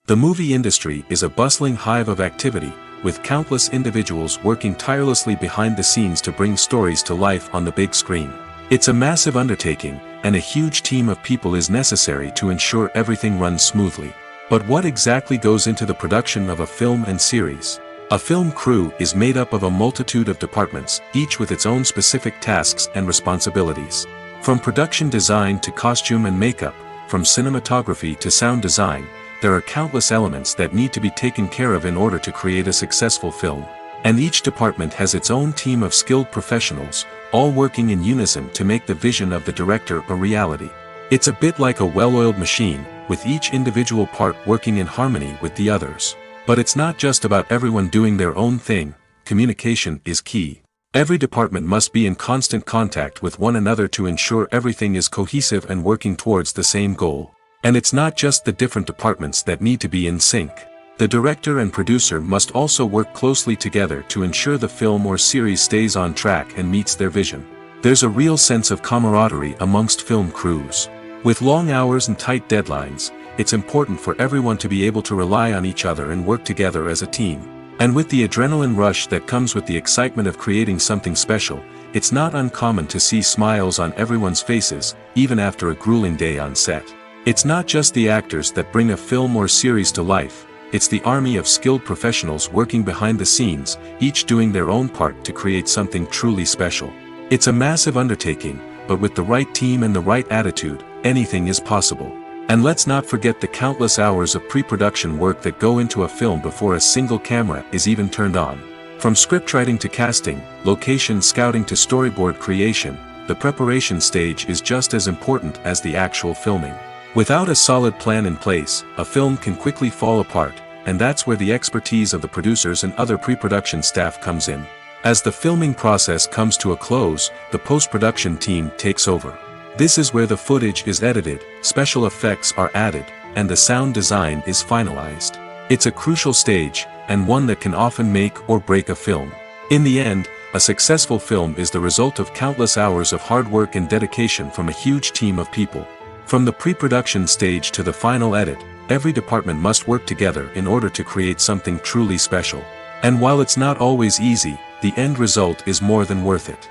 The movie industry is a bustling hive of activity, with countless individuals working tirelessly behind the scenes to bring stories to life on the big screen. It's a massive undertaking, and a huge team of people is necessary to ensure everything runs smoothly. But what exactly goes into the production of a film and series? A film crew is made up of a multitude of departments, each with its own specific tasks and responsibilities. From production design to costume and makeup, from cinematography to sound design, there are countless elements that need to be taken care of in order to create a successful film. And each department has its own team of skilled professionals, all working in unison to make the vision of the director a reality. It's a bit like a well-oiled machine, with each individual part working in harmony with the others. But it's not just about everyone doing their own thing. Communication is key. Every department must be in constant contact with one another to ensure everything is cohesive and working towards the same goal. And it's not just the different departments that need to be in sync. The director and producer must also work closely together to ensure the film or series stays on track and meets their vision. There's a real sense of camaraderie amongst film crews. With long hours and tight deadlines, it's important for everyone to be able to rely on each other and work together as a team. And with the adrenaline rush that comes with the excitement of creating something special, it's not uncommon to see smiles on everyone's faces, even after a grueling day on set. It's not just the actors that bring a film or series to life. it's the army of skilled professionals working behind the scenes, each doing their own part to create something truly special. It's a massive undertaking, but with the right team and the right attitude, anything is possible. And let's not forget the countless hours of pre-production work that go into a film before a single camera is even turned on. From scriptwriting to casting, location scouting to storyboard creation, the preparation stage is just as important as the actual filming. Without a solid plan in place, a film can quickly fall apart, and that's where the expertise of the producers and other pre-production staff comes in. As the filming process comes to a close, the post-production team takes over. This is where the footage is edited, special effects are added, and the sound design is finalized. It's a crucial stage, and one that can often make or break a film. In the end, a successful film is the result of countless hours of hard work and dedication from a huge team of people. From the pre-production stage to the final edit, every department must work together in order to create something truly special. And while it's not always easy, the end result is more than worth it.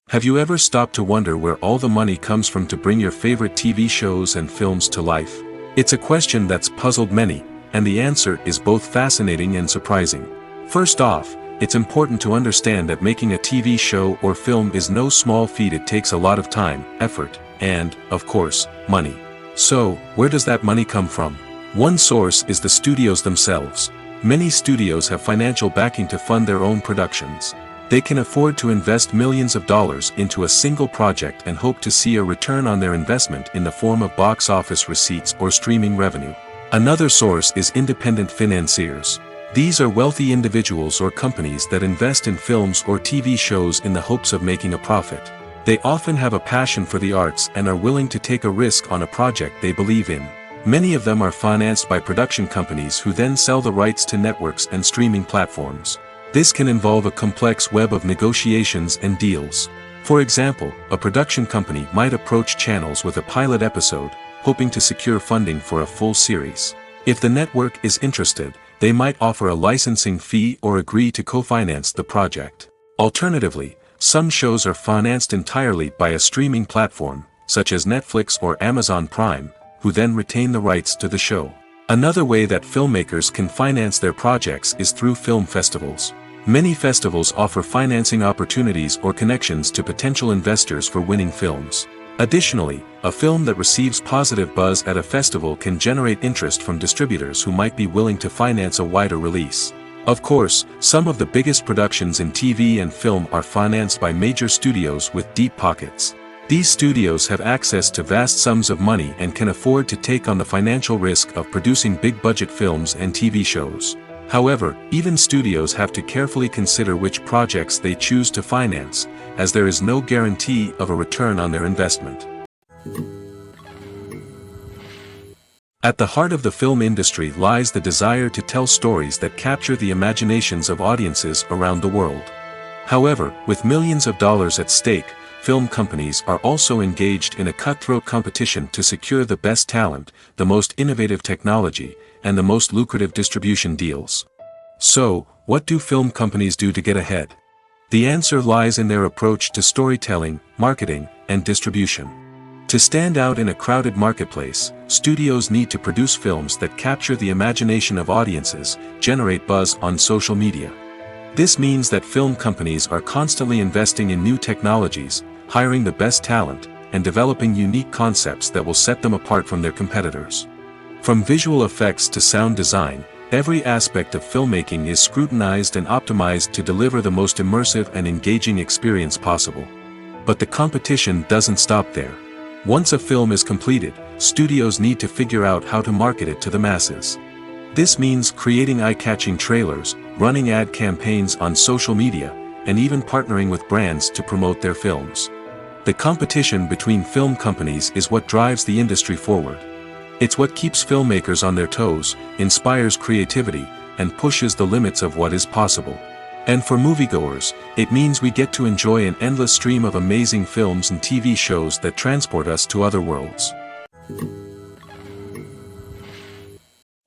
Have you ever stopped to wonder where all the money comes from to bring your favorite TV shows and films to life? It's a question that's puzzled many, and the answer is both fascinating and surprising. First off, it's important to understand that making a TV show or film is no small feat. It takes a lot of time, effort, and, of course, money. So, where does that money come from? One source is the studios themselves. Many studios have financial backing to fund their own productions. They can afford to invest millions of dollars into a single project and hope to see a return on their investment in the form of box office receipts or streaming revenue. Another source is independent financiers. These are wealthy individuals or companies that invest in films or TV shows in the hopes of making a profit. They often have a passion for the arts and are willing to take a risk on a project they believe in. Many of them are financed by production companies who then sell the rights to networks and streaming platforms. This can involve a complex web of negotiations and deals. For example, a production company might approach channels with a pilot episode, hoping to secure funding for a full series. If the network is interested, they might offer a licensing fee or agree to co-finance the project. Alternatively, some shows are financed entirely by a streaming platform, such as Netflix or Amazon Prime, who then retain the rights to the show. Another way that filmmakers can finance their projects is through film festivals. Many festivals offer financing opportunities or connections to potential investors for winning films. Additionally, a film that receives positive buzz at a festival can generate interest from distributors who might be willing to finance a wider release. Of course, some of the biggest productions in TV and film are financed by major studios with deep pockets. These studios have access to vast sums of money and can afford to take on the financial risk of producing big-budget films and TV shows. However, even studios have to carefully consider which projects they choose to finance, as there is no guarantee of a return on their investment. At the heart of the film industry lies the desire to tell stories that capture the imaginations of audiences around the world. However, with millions of dollars at stake, film companies are also engaged in a cutthroat competition to secure the best talent, the most innovative technology, and the most lucrative distribution deals. So, what do film companies do to get ahead? The answer lies in their approach to storytelling, marketing, and distribution. To stand out in a crowded marketplace, studios need to produce films that capture the imagination of audiences, generate buzz on social media. This means that film companies are constantly investing in new technologies, hiring the best talent, and developing unique concepts that will set them apart from their competitors. From visual effects to sound design, every aspect of filmmaking is scrutinized and optimized to deliver the most immersive and engaging experience possible. But the competition doesn't stop there. Once a film is completed, studios need to figure out how to market it to the masses. This means creating eye-catching trailers, running ad campaigns on social media, and even partnering with brands to promote their films. The competition between film companies is what drives the industry forward. It's what keeps filmmakers on their toes, inspires creativity, and pushes the limits of what is possible. And for moviegoers, it means we get to enjoy an endless stream of amazing films and TV shows that transport us to other worlds.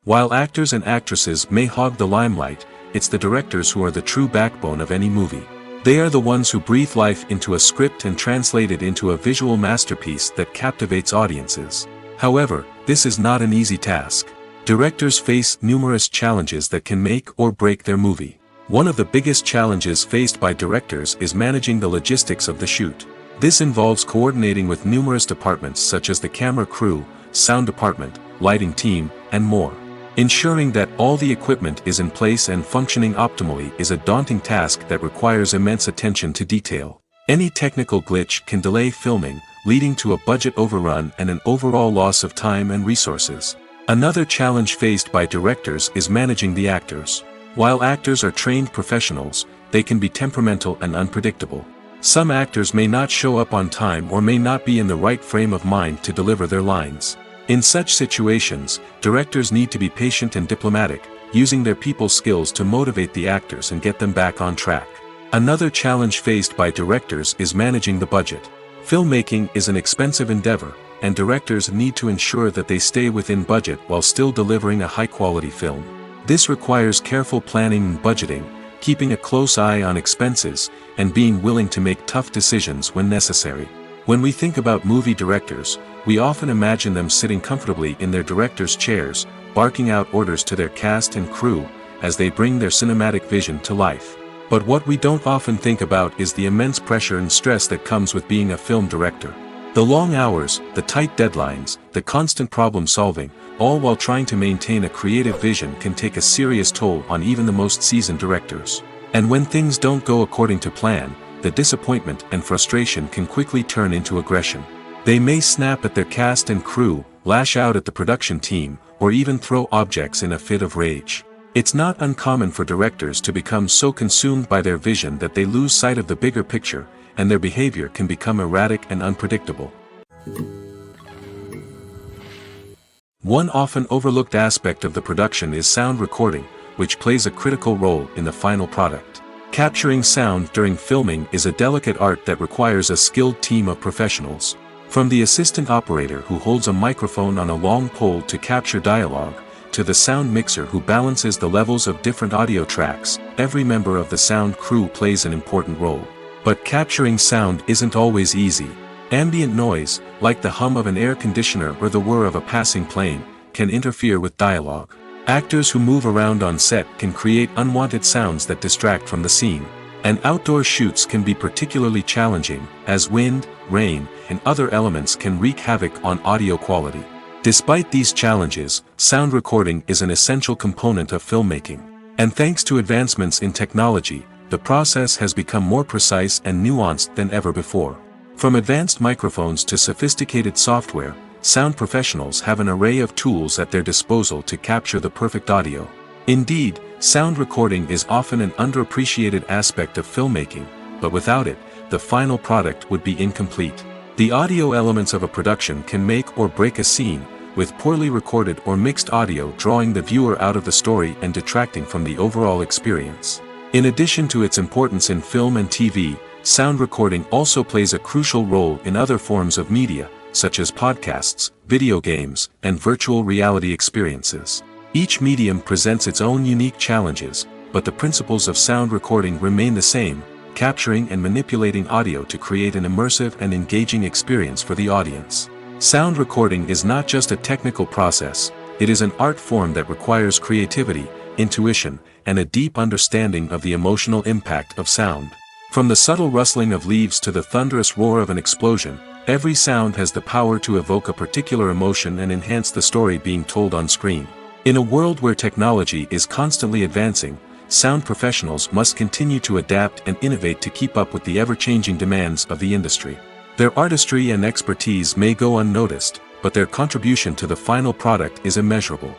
While actors and actresses may hog the limelight, it's the directors who are the true backbone of any movie. They are the ones who breathe life into a script and translate it into a visual masterpiece that captivates audiences. However, this is not an easy task. Directors face numerous challenges that can make or break their movie. One of the biggest challenges faced by directors is managing the logistics of the shoot. This involves coordinating with numerous departments such as the camera crew, sound department, lighting team, and more. Ensuring that all the equipment is in place and functioning optimally is a daunting task that requires immense attention to detail. Any technical glitch can delay filming, leading to a budget overrun and an overall loss of time and resources. Another challenge faced by directors is managing the actors. While actors are trained professionals, they can be temperamental and unpredictable. Some actors may not show up on time or may not be in the right frame of mind to deliver their lines. In such situations, directors need to be patient and diplomatic, using their people skills to motivate the actors and get them back on track. Another challenge faced by directors is managing the budget. Filmmaking is an expensive endeavor, and directors need to ensure that they stay within budget while still delivering a high-quality film. This requires careful planning and budgeting, keeping a close eye on expenses, and being willing to make tough decisions when necessary. When we think about movie directors, we often imagine them sitting comfortably in their director's chairs, barking out orders to their cast and crew, as they bring their cinematic vision to life. But what we don't often think about is the immense pressure and stress that comes with being a film director. The long hours, the tight deadlines, the constant problem solving, all while trying to maintain a creative vision can take a serious toll on even the most seasoned directors. And when things don't go according to plan, the disappointment and frustration can quickly turn into aggression. They may snap at their cast and crew, lash out at the production team, or even throw objects in a fit of rage. It's not uncommon for directors to become so consumed by their vision that they lose sight of the bigger picture, and their behavior can become erratic and unpredictable. One often overlooked aspect of the production is sound recording, which plays a critical role in the final product. Capturing sound during filming is a delicate art that requires a skilled team of professionals. From the assistant operator who holds a microphone on a long pole to capture dialogue, to the sound mixer who balances the levels of different audio tracks, every member of the sound crew plays an important role. But capturing sound isn't always easy. Ambient noise, like the hum of an air conditioner or the whir of a passing plane, can interfere with dialogue. Actors who move around on set can create unwanted sounds that distract from the scene. And outdoor shoots can be particularly challenging, as wind, rain, and other elements can wreak havoc on audio quality. Despite these challenges, sound recording is an essential component of filmmaking. And thanks to advancements in technology, the process has become more precise and nuanced than ever before. From advanced microphones to sophisticated software, sound professionals have an array of tools at their disposal to capture the perfect audio. Indeed, sound recording is often an underappreciated aspect of filmmaking, but without it, the final product would be incomplete. The audio elements of a production can make or break a scene, with poorly recorded or mixed audio drawing the viewer out of the story and detracting from the overall experience. In addition to its importance in film and TV, sound recording also plays a crucial role in other forms of media, such as podcasts, video games, and virtual reality experiences. Each medium presents its own unique challenges, but the principles of sound recording remain the same, capturing and manipulating audio to create an immersive and engaging experience for the audience. Sound recording is not just a technical process, it is an art form that requires creativity, intuition, and a deep understanding of the emotional impact of sound. From the subtle rustling of leaves to the thunderous roar of an explosion, every sound has the power to evoke a particular emotion and enhance the story being told on screen. In a world where technology is constantly advancing, sound professionals must continue to adapt and innovate to keep up with the ever-changing demands of the industry. Their artistry and expertise may go unnoticed, but their contribution to the final product is immeasurable.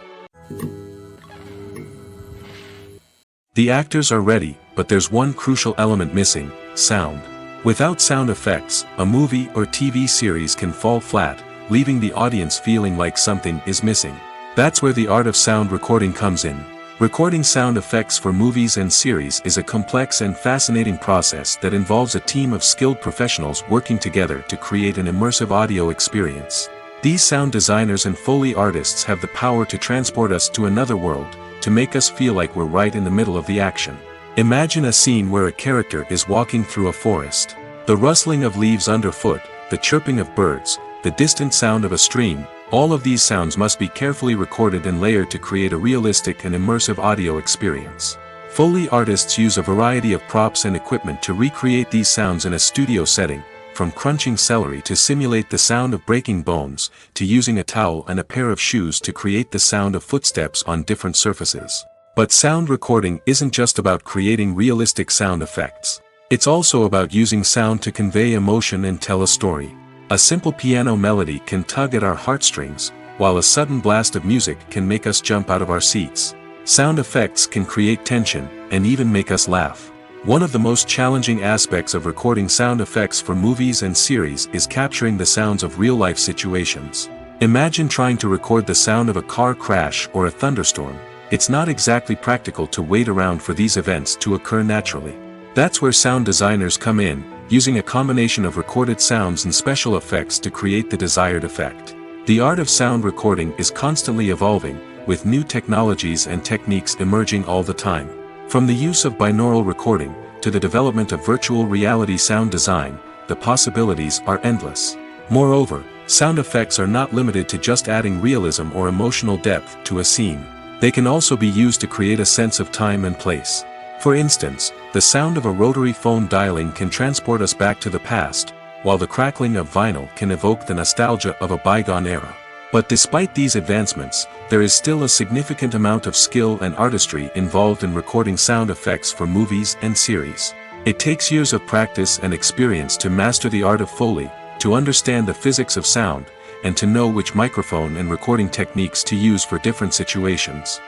The actors are ready, but there's one crucial element missing: sound. Without sound effects, a movie or TV series can fall flat, leaving the audience feeling like something is missing. That's where the art of sound recording comes in. Recording sound effects for movies and series is a complex and fascinating process that involves a team of skilled professionals working together to create an immersive audio experience. These sound designers and Foley artists have the power to transport us to another world, to make us feel like we're right in the middle of the action. Imagine a scene where a character is walking through a forest. The rustling of leaves underfoot, the chirping of birds, the distant sound of a stream, All of these sounds must be carefully recorded and layered to create a realistic and immersive audio experience. Foley artists use a variety of props and equipment to recreate these sounds in a studio setting, from crunching celery to simulate the sound of breaking bones, to using a towel and a pair of shoes to create the sound of footsteps on different surfaces. But sound recording isn't just about creating realistic sound effects. It's also about using sound to convey emotion and tell a story. A simple piano melody can tug at our heartstrings, while a sudden blast of music can make us jump out of our seats. Sound effects can create tension, and even make us laugh. One of the most challenging aspects of recording sound effects for movies and series is capturing the sounds of real-life situations. Imagine trying to record the sound of a car crash or a thunderstorm. It's not exactly practical to wait around for these events to occur naturally. That's where sound designers come in, using a combination of recorded sounds and special effects to create the desired effect. The art of sound recording is constantly evolving, with new technologies and techniques emerging all the time. From the use of binaural recording, to the development of virtual reality sound design, the possibilities are endless. Moreover, sound effects are not limited to just adding realism or emotional depth to a scene. They can also be used to create a sense of time and place. For instance, the sound of a rotary phone dialing can transport us back to the past, while the crackling of vinyl can evoke the nostalgia of a bygone era. But despite these advancements, there is still a significant amount of skill and artistry involved in recording sound effects for movies and series. It takes years of practice and experience to master the art of Foley, to understand the physics of sound, and to know which microphone and recording techniques to use for different situations.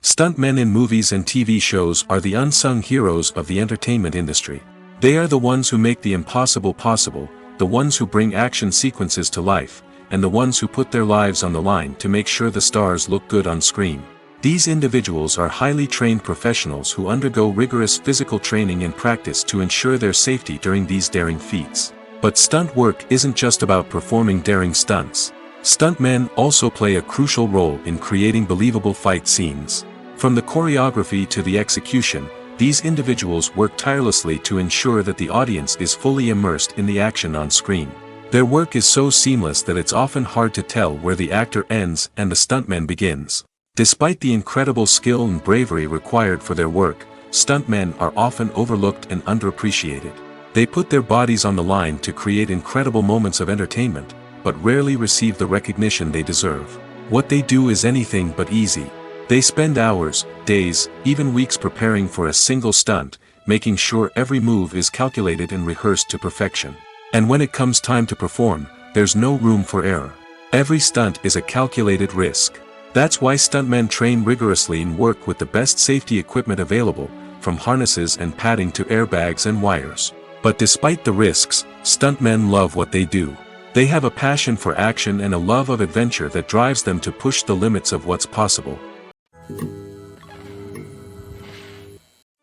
Stuntmen in movies and TV shows are the unsung heroes of the entertainment industry. They are the ones who make the impossible possible, the ones who bring action sequences to life, and the ones who put their lives on the line to make sure the stars look good on screen. These individuals are highly trained professionals who undergo rigorous physical training and practice to ensure their safety during these daring feats. But stunt work isn't just about performing daring stunts. Stuntmen also play a crucial role in creating believable fight scenes. From the choreography to the execution, these individuals work tirelessly to ensure that the audience is fully immersed in the action on screen. Their work is so seamless that it's often hard to tell where the actor ends and the stuntman begins. Despite the incredible skill and bravery required for their work, stuntmen are often overlooked and underappreciated. They put their bodies on the line to create incredible moments of entertainment, but rarely receive the recognition they deserve. What they do is anything but easy. They spend hours, days, even weeks preparing for a single stunt, making sure every move is calculated and rehearsed to perfection. And when it comes time to perform, there's no room for error. Every stunt is a calculated risk. That's why stuntmen train rigorously and work with the best safety equipment available, from harnesses and padding to airbags and wires. But despite the risks, stuntmen love what they do. They have a passion for action and a love of adventure that drives them to push the limits of what's possible.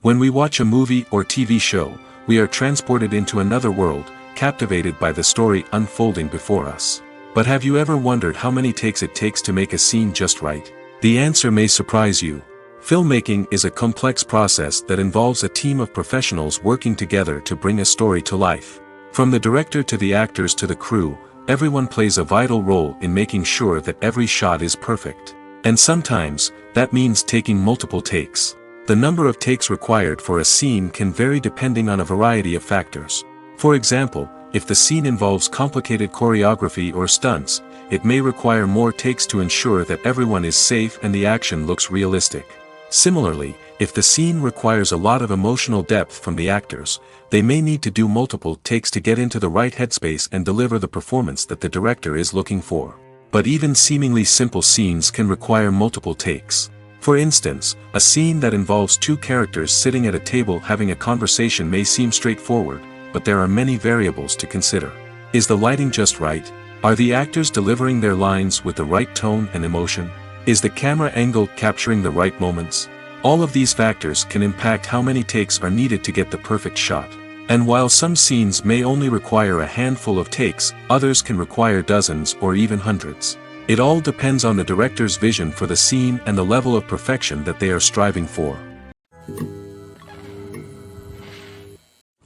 When we watch a movie or TV show, we are transported into another world, captivated by the story unfolding before us. But have you ever wondered how many takes it takes to make a scene just right? The answer may surprise you. Filmmaking is a complex process that involves a team of professionals working together to bring a story to life. From the director to the actors to the crew, everyone plays a vital role in making sure that every shot is perfect. And sometimes, that means taking multiple takes. The number of takes required for a scene can vary depending on a variety of factors. For example, if the scene involves complicated choreography or stunts, it may require more takes to ensure that everyone is safe and the action looks realistic. Similarly, if the scene requires a lot of emotional depth from the actors, they may need to do multiple takes to get into the right headspace and deliver the performance that the director is looking for. But even seemingly simple scenes can require multiple takes. For instance, a scene that involves two characters sitting at a table having a conversation may seem straightforward, but there are many variables to consider. Is the lighting just right? Are the actors delivering their lines with the right tone and emotion? Is the camera angle capturing the right moments? All of these factors can impact how many takes are needed to get the perfect shot. And while some scenes may only require a handful of takes, others can require dozens or even hundreds. It all depends on the director's vision for the scene and the level of perfection that they are striving for.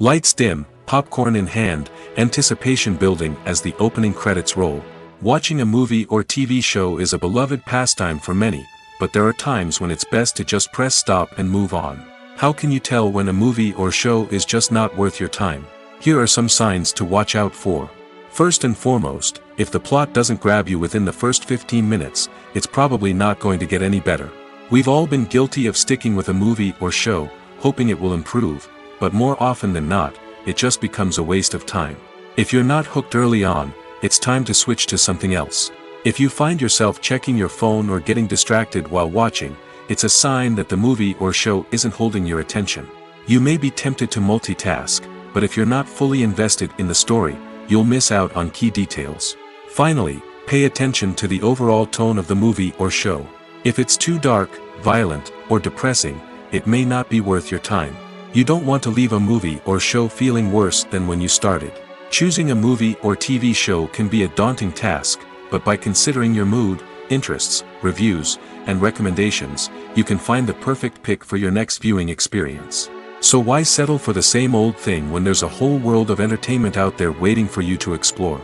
Lights dim, popcorn in hand, anticipation building as the opening credits roll. Watching a movie or TV show is a beloved pastime for many, but there are times when it's best to just press stop and move on. How can you tell when a movie or show is just not worth your time? Here are some signs to watch out for. First and foremost, if the plot doesn't grab you within the first 15 minutes, it's probably not going to get any better. We've all been guilty of sticking with a movie or show, hoping it will improve, but more often than not, it just becomes a waste of time. If you're not hooked early on, it's time to switch to something else. If you find yourself checking your phone or getting distracted while watching, it's a sign that the movie or show isn't holding your attention. You may be tempted to multitask, but if you're not fully invested in the story, you'll miss out on key details. Finally, pay attention to the overall tone of the movie or show. If it's too dark, violent, or depressing, it may not be worth your time. You don't want to leave a movie or show feeling worse than when you started. Choosing a movie or TV show can be a daunting task, but by considering your mood, interests, reviews, and recommendations, you can find the perfect pick for your next viewing experience. So why settle for the same old thing when there's a whole world of entertainment out there waiting for you to explore?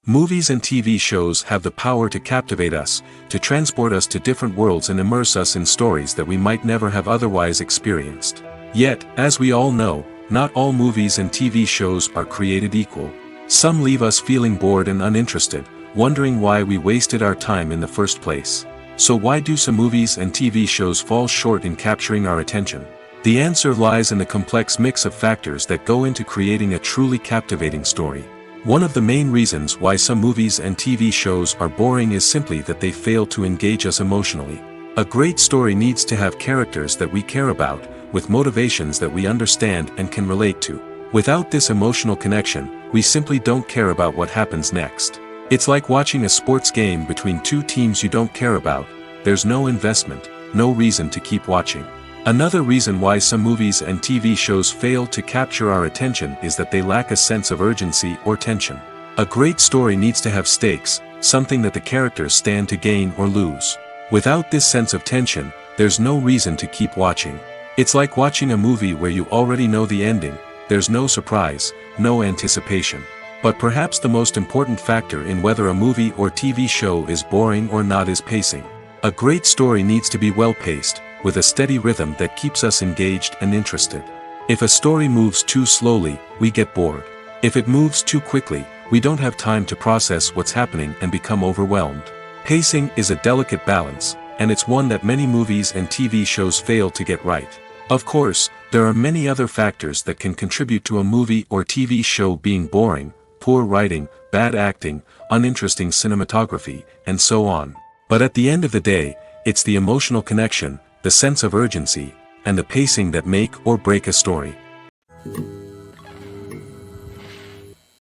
Movies and TV shows have the power to captivate us, to transport us to different worlds and immerse us in stories that we might never have otherwise experienced. Yet, as we all know, not all movies and TV shows are created equal. Some leave us feeling bored and uninterested, wondering why we wasted our time in the first place. So why do some movies and TV shows fall short in capturing our attention? The answer lies in the complex mix of factors that go into creating a truly captivating story. One of the main reasons why some movies and TV shows are boring is simply that they fail to engage us emotionally. A great story needs to have characters that we care about, with motivations that we understand and can relate to. Without this emotional connection, we simply don't care about what happens next. It's like watching a sports game between two teams you don't care about. There's no investment, no reason to keep watching. Another reason why some movies and TV shows fail to capture our attention is that they lack a sense of urgency or tension. A great story needs to have stakes, something that the characters stand to gain or lose. Without this sense of tension, there's no reason to keep watching. It's like watching a movie where you already know the ending. There's no surprise, no anticipation. But perhaps the most important factor in whether a movie or TV show is boring or not is pacing. A great story needs to be well-paced, with a steady rhythm that keeps us engaged and interested. If a story moves too slowly, we get bored. If it moves too quickly, we don't have time to process what's happening and become overwhelmed. Pacing is a delicate balance, and it's one that many movies and TV shows fail to get right. Of course, there are many other factors that can contribute to a movie or TV show being boring: poor writing, bad acting, uninteresting cinematography, and so on. But at the end of the day, it's the emotional connection, the sense of urgency, and the pacing that make or break a story.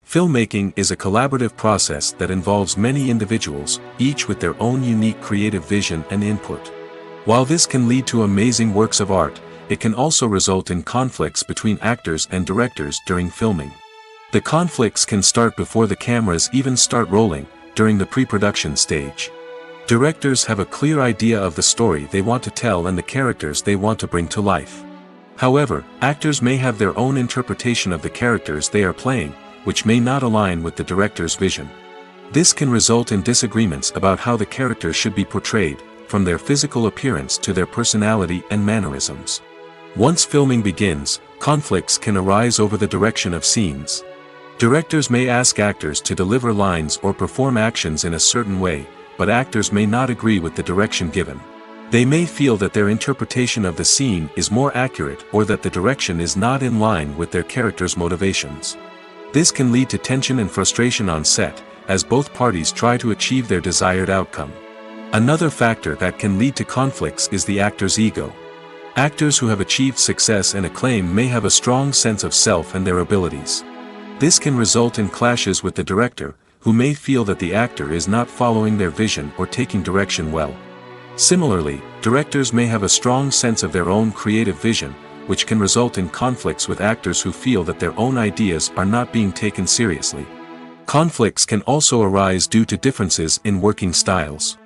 Filmmaking is a collaborative process that involves many individuals, each with their own unique creative vision and input. While this can lead to amazing works of art, it can also result in conflicts between actors and directors during filming. The conflicts can start before the cameras even start rolling, during the pre-production stage. Directors have a clear idea of the story they want to tell and the characters they want to bring to life. However, actors may have their own interpretation of the characters they are playing, which may not align with the director's vision. This can result in disagreements about how the characters should be portrayed, from their physical appearance to their personality and mannerisms. Once filming begins, conflicts can arise over the direction of scenes. Directors may ask actors to deliver lines or perform actions in a certain way, but actors may not agree with the direction given. They may feel that their interpretation of the scene is more accurate or that the direction is not in line with their character's motivations. This can lead to tension and frustration on set, as both parties try to achieve their desired outcome. Another factor that can lead to conflicts is the actor's ego. Actors who have achieved success and acclaim may have a strong sense of self and their abilities. This can result in clashes with the director, who may feel that the actor is not following their vision or taking direction well. Similarly, directors may have a strong sense of their own creative vision, which can result in conflicts with actors who feel that their own ideas are not being taken seriously. Conflicts can also arise due to differences in working styles.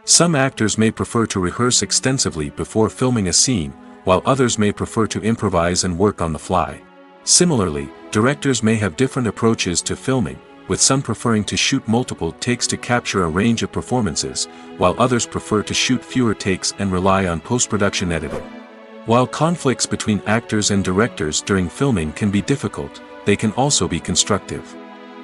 Some actors may prefer to rehearse extensively before filming a scene, while others may prefer to improvise and work on the fly. Similarly, directors may have different approaches to filming, with some preferring to shoot multiple takes to capture a range of performances, while others prefer to shoot fewer takes and rely on post-production editing. While conflicts between actors and directors during filming can be difficult, they can also be constructive.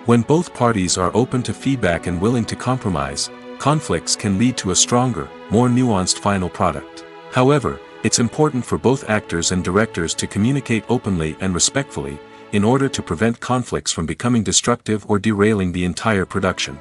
When both parties are open to feedback and willing to compromise, conflicts can lead to a stronger, more nuanced final product. However, it's important for both actors and directors to communicate openly and respectfully, in order to prevent conflicts from becoming destructive or derailing the entire production.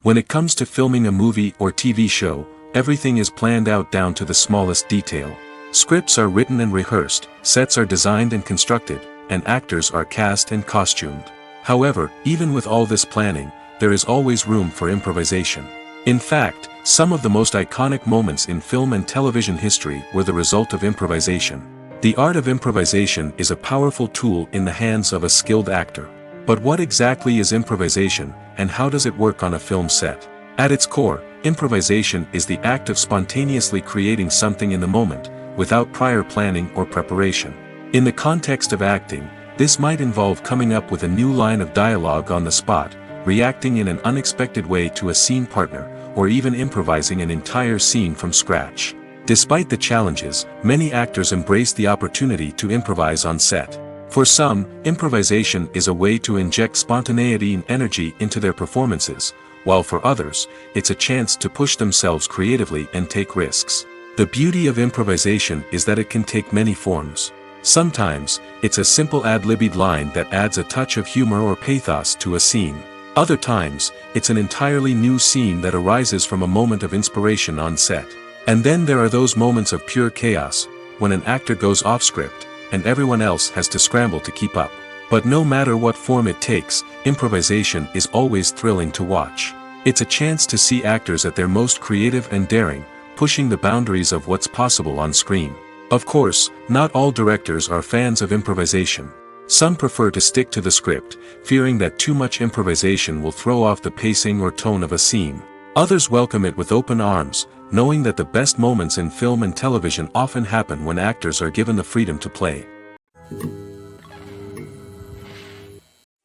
When it comes to filming a movie or TV show, everything is planned out down to the smallest detail. Scripts are written and rehearsed, sets are designed and constructed, and actors are cast and costumed. However, even with all this planning, there is always room for improvisation. In fact, some of the most iconic moments in film and television history were the result of improvisation. The art of improvisation is a powerful tool in the hands of a skilled actor. But what exactly is improvisation, and how does it work on a film set? At its core, improvisation is the act of spontaneously creating something in the moment, without prior planning or preparation. In the context of acting, this might involve coming up with a new line of dialogue on the spot, reacting in an unexpected way to a scene partner, or even improvising an entire scene from scratch. Despite the challenges, many actors embrace the opportunity to improvise on set. For some, improvisation is a way to inject spontaneity and energy into their performances, while for others, it's a chance to push themselves creatively and take risks. The beauty of improvisation is that it can take many forms. Sometimes, it's a simple ad-libbed line that adds a touch of humor or pathos to a scene. Other times, it's an entirely new scene that arises from a moment of inspiration on set. And then there are those moments of pure chaos, when an actor goes off script, and everyone else has to scramble to keep up. But no matter what form it takes, improvisation is always thrilling to watch. It's a chance to see actors at their most creative and daring, pushing the boundaries of what's possible on screen. Of course, not all directors are fans of improvisation. Some prefer to stick to the script, fearing that too much improvisation will throw off the pacing or tone of a scene. Others welcome it with open arms, knowing that the best moments in film and television often happen when actors are given the freedom to play.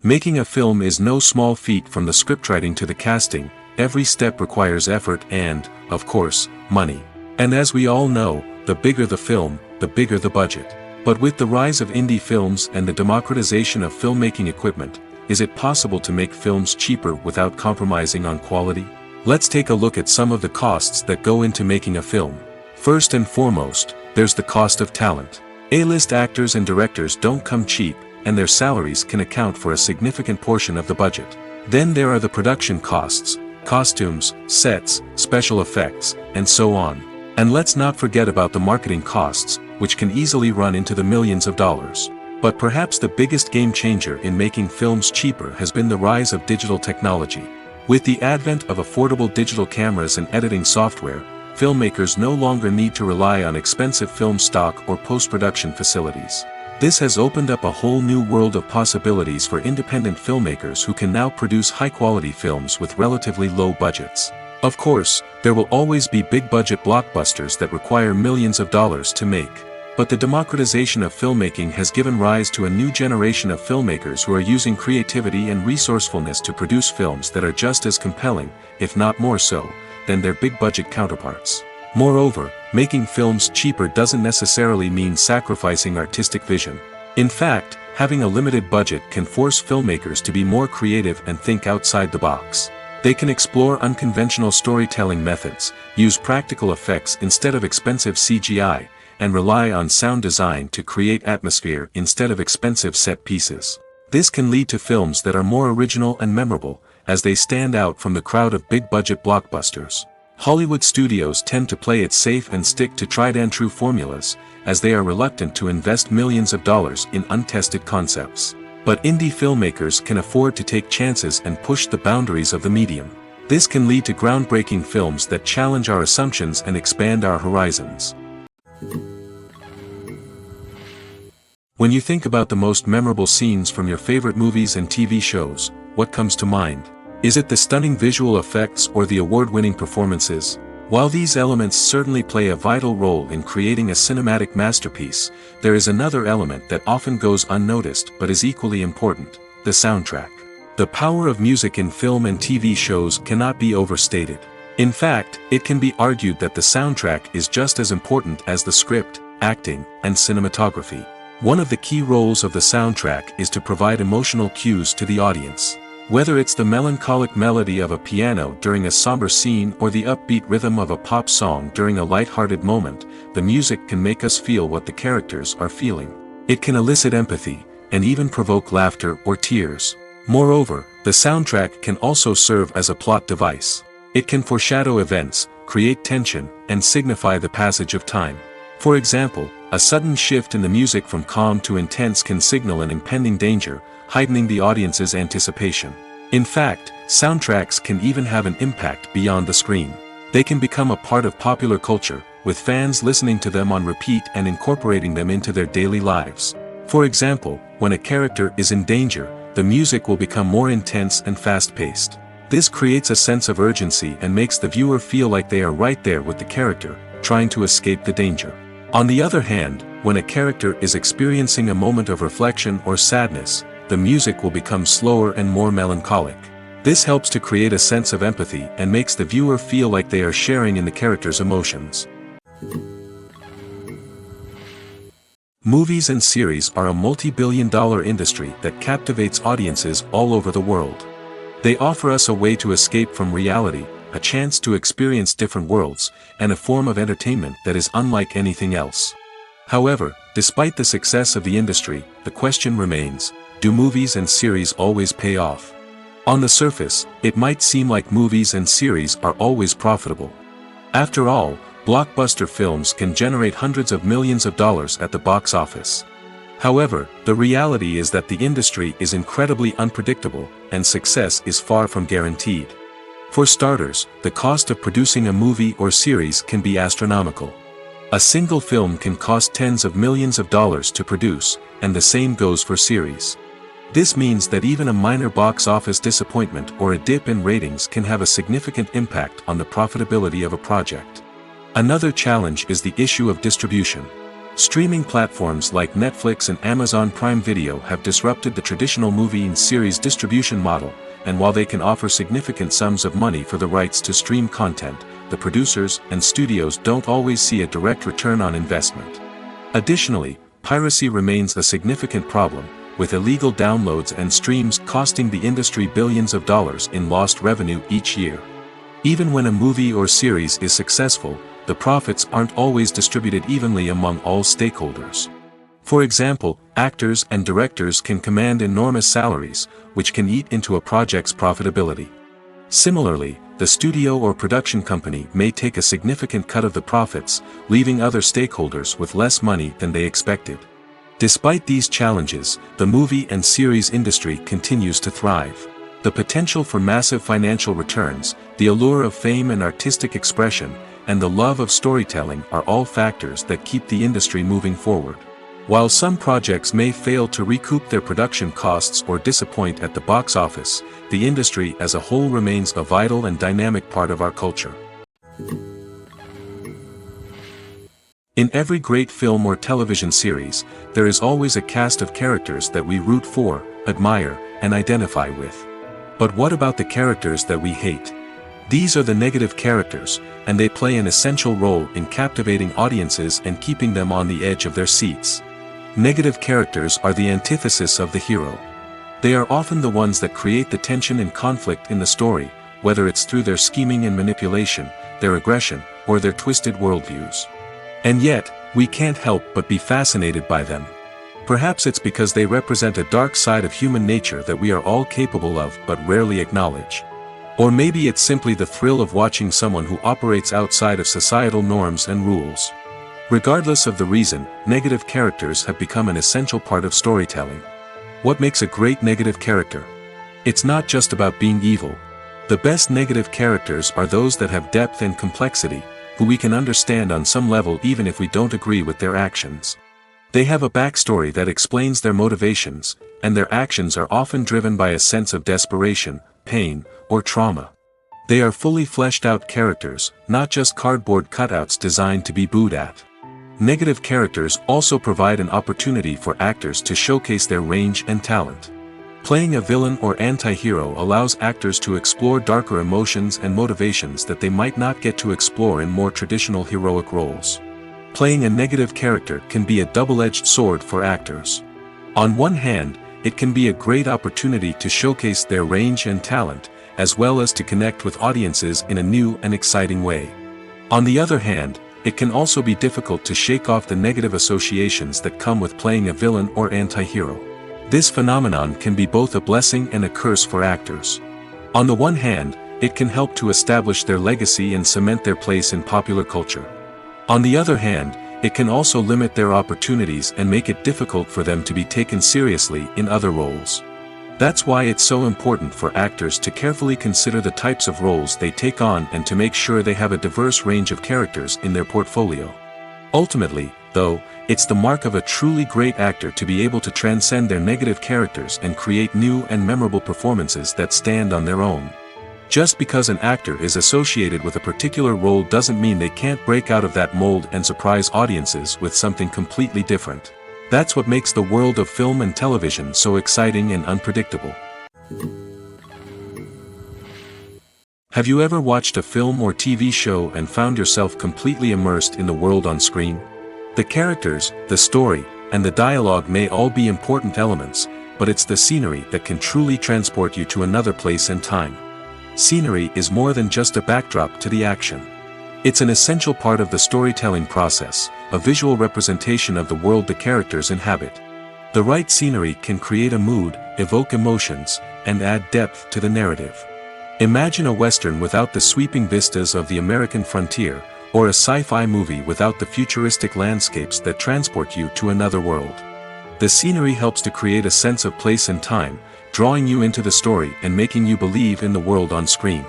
Making a film is no small feat. From the scriptwriting to the casting, every step requires effort and, of course, money. And as we all know, the bigger the film, the bigger the budget. But with the rise of indie films and the democratization of filmmaking equipment, is it possible to make films cheaper without compromising on quality? Let's take a look at some of the costs that go into making a film. First and foremost, there's the cost of talent. A-list actors and directors don't come cheap, and their salaries can account for a significant portion of the budget. Then there are the production costs, costumes, sets, special effects, and so on. And let's not forget about the marketing costs, which can easily run into the millions of dollars. But perhaps the biggest game changer in making films cheaper has been the rise of digital technology. With the advent of affordable digital cameras and editing software, filmmakers no longer need to rely on expensive film stock or post-production facilities. This has opened up a whole new world of possibilities for independent filmmakers who can now produce high-quality films with relatively low budgets. Of course, there will always be big-budget blockbusters that require millions of dollars to make. But the democratization of filmmaking has given rise to a new generation of filmmakers who are using creativity and resourcefulness to produce films that are just as compelling, if not more so, than their big-budget counterparts. Moreover, making films cheaper doesn't necessarily mean sacrificing artistic vision. In fact, having a limited budget can force filmmakers to be more creative and think outside the box. They can explore unconventional storytelling methods, use practical effects instead of expensive CGI, and rely on sound design to create atmosphere instead of expensive set pieces. This can lead to films that are more original and memorable, as they stand out from the crowd of big-budget blockbusters. Hollywood studios tend to play it safe and stick to tried-and-true formulas, as they are reluctant to invest millions of dollars in untested concepts. But indie filmmakers can afford to take chances and push the boundaries of the medium. This can lead to groundbreaking films that challenge our assumptions and expand our horizons. When you think about the most memorable scenes from your favorite movies and TV shows, what comes to mind? Is it the stunning visual effects or the award-winning performances? While these elements certainly play a vital role in creating a cinematic masterpiece, there is another element that often goes unnoticed but is equally important: the soundtrack. The power of music in film and TV shows cannot be overstated. In fact, it can be argued that the soundtrack is just as important as the script, acting, and cinematography. One of the key roles of the soundtrack is to provide emotional cues to the audience. Whether it's the melancholic melody of a piano during a somber scene or the upbeat rhythm of a pop song during a light-hearted moment, the music can make us feel what the characters are feeling. It can elicit empathy, and even provoke laughter or tears. Moreover, the soundtrack can also serve as a plot device. It can foreshadow events, create tension, and signify the passage of time. For example, a sudden shift in the music from calm to intense can signal an impending danger, heightening the audience's anticipation. In fact, soundtracks can even have an impact beyond the screen. They can become a part of popular culture, with fans listening to them on repeat and incorporating them into their daily lives. For example, when a character is in danger, the music will become more intense and fast-paced. This creates a sense of urgency and makes the viewer feel like they are right there with the character, trying to escape the danger. On the other hand, when a character is experiencing a moment of reflection or sadness, the music will become slower and more melancholic. This helps to create a sense of empathy and makes the viewer feel like they are sharing in the character's emotions. Movies and series are a multi-billion-dollar industry that captivates audiences all over the world. They offer us a way to escape from reality, a chance to experience different worlds, and a form of entertainment that is unlike anything else. However, despite the success of the industry, the question remains: do movies and series always pay off? On the surface, it might seem like movies and series are always profitable. After all, blockbuster films can generate hundreds of millions of dollars at the box office. However, the reality is that the industry is incredibly unpredictable, and success is far from guaranteed. For starters, the cost of producing a movie or series can be astronomical. A single film can cost tens of millions of dollars to produce, and the same goes for series. This means that even a minor box office disappointment or a dip in ratings can have a significant impact on the profitability of a project. Another challenge is the issue of distribution. Streaming platforms like Netflix and Amazon Prime Video have disrupted the traditional movie and series distribution model, and while they can offer significant sums of money for the rights to stream content, the producers and studios don't always see a direct return on investment. Additionally, piracy remains a significant problem, with illegal downloads and streams costing the industry billions of dollars in lost revenue each year. Even when a movie or series is successful, the profits aren't always distributed evenly among all stakeholders. For example, actors and directors can command enormous salaries, which can eat into a project's profitability. Similarly, the studio or production company may take a significant cut of the profits, leaving other stakeholders with less money than they expected. Despite these challenges, the movie and series industry continues to thrive. The potential for massive financial returns, the allure of fame and artistic expression, and the love of storytelling are all factors that keep the industry moving forward. While some projects may fail to recoup their production costs or disappoint at the box office, the industry as a whole remains a vital and dynamic part of our culture. In every great film or television series, there is always a cast of characters that we root for, admire, and identify with. But what about the characters that we hate? These are the negative characters, and they play an essential role in captivating audiences and keeping them on the edge of their seats. Negative characters are the antithesis of the hero. They are often the ones that create the tension and conflict in the story, whether it's through their scheming and manipulation, their aggression, or their twisted worldviews. And yet, we can't help but be fascinated by them. Perhaps it's because they represent a dark side of human nature that we are all capable of but rarely acknowledge. Or maybe it's simply the thrill of watching someone who operates outside of societal norms and rules. Regardless of the reason, negative characters have become an essential part of storytelling. What makes a great negative character? It's not just about being evil. The best negative characters are those that have depth and complexity, who we can understand on some level even if we don't agree with their actions. They have a backstory that explains their motivations, and their actions are often driven by a sense of desperation, pain, or trauma. They are fully fleshed out characters, not just cardboard cutouts designed to be booed at. Negative characters also provide an opportunity for actors to showcase their range and talent. Playing a villain or anti-hero allows actors to explore darker emotions and motivations that they might not get to explore in more traditional heroic roles. Playing a negative character can be a double-edged sword for actors. On one hand, it can be a great opportunity to showcase their range and talent, as well as to connect with audiences in a new and exciting way. On the other hand, it can also be difficult to shake off the negative associations that come with playing a villain or anti-hero. This phenomenon can be both a blessing and a curse for actors. On the one hand, it can help to establish their legacy and cement their place in popular culture. On the other hand, it can also limit their opportunities and make it difficult for them to be taken seriously in other roles. That's why it's so important for actors to carefully consider the types of roles they take on and to make sure they have a diverse range of characters in their portfolio. Ultimately, though, it's the mark of a truly great actor to be able to transcend their negative characters and create new and memorable performances that stand on their own. Just because an actor is associated with a particular role doesn't mean they can't break out of that mold and surprise audiences with something completely different. That's what makes the world of film and television so exciting and unpredictable. Have you ever watched a film or TV show and found yourself completely immersed in the world on screen? The characters, the story, and the dialogue may all be important elements, but it's the scenery that can truly transport you to another place and time. Scenery is more than just a backdrop to the action. It's an essential part of the storytelling process, a visual representation of the world the characters inhabit. The right scenery can create a mood, evoke emotions, and add depth to the narrative. Imagine a Western without the sweeping vistas of the American frontier, or a sci-fi movie without the futuristic landscapes that transport you to another world. The scenery helps to create a sense of place and time, drawing you into the story and making you believe in the world on screen.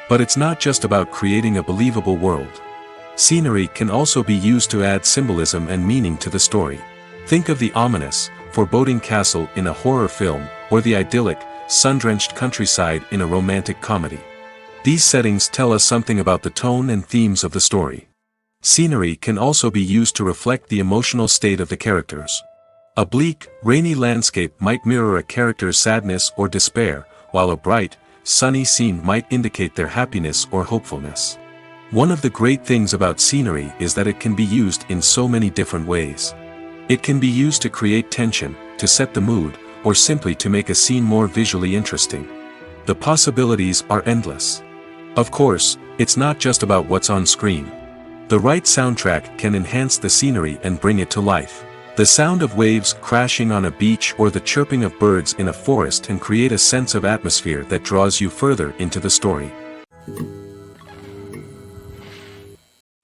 But it's not just about creating a believable world. Scenery can also be used to add symbolism and meaning to the story. Think of the ominous, foreboding castle in a horror film, or the idyllic, sun-drenched countryside in a romantic comedy. These settings tell us something about the tone and themes of the story. Scenery can also be used to reflect the emotional state of the characters. A bleak, rainy landscape might mirror a character's sadness or despair, while a bright, sunny scene might indicate their happiness or hopefulness. One of the great things about scenery is that it can be used in so many different ways. It can be used to create tension, to set the mood, or simply to make a scene more visually interesting. The possibilities are endless. Of course, it's not just about what's on screen. The right soundtrack can enhance the scenery and bring it to life. The sound of waves crashing on a beach or the chirping of birds in a forest can create a sense of atmosphere that draws you further into the story.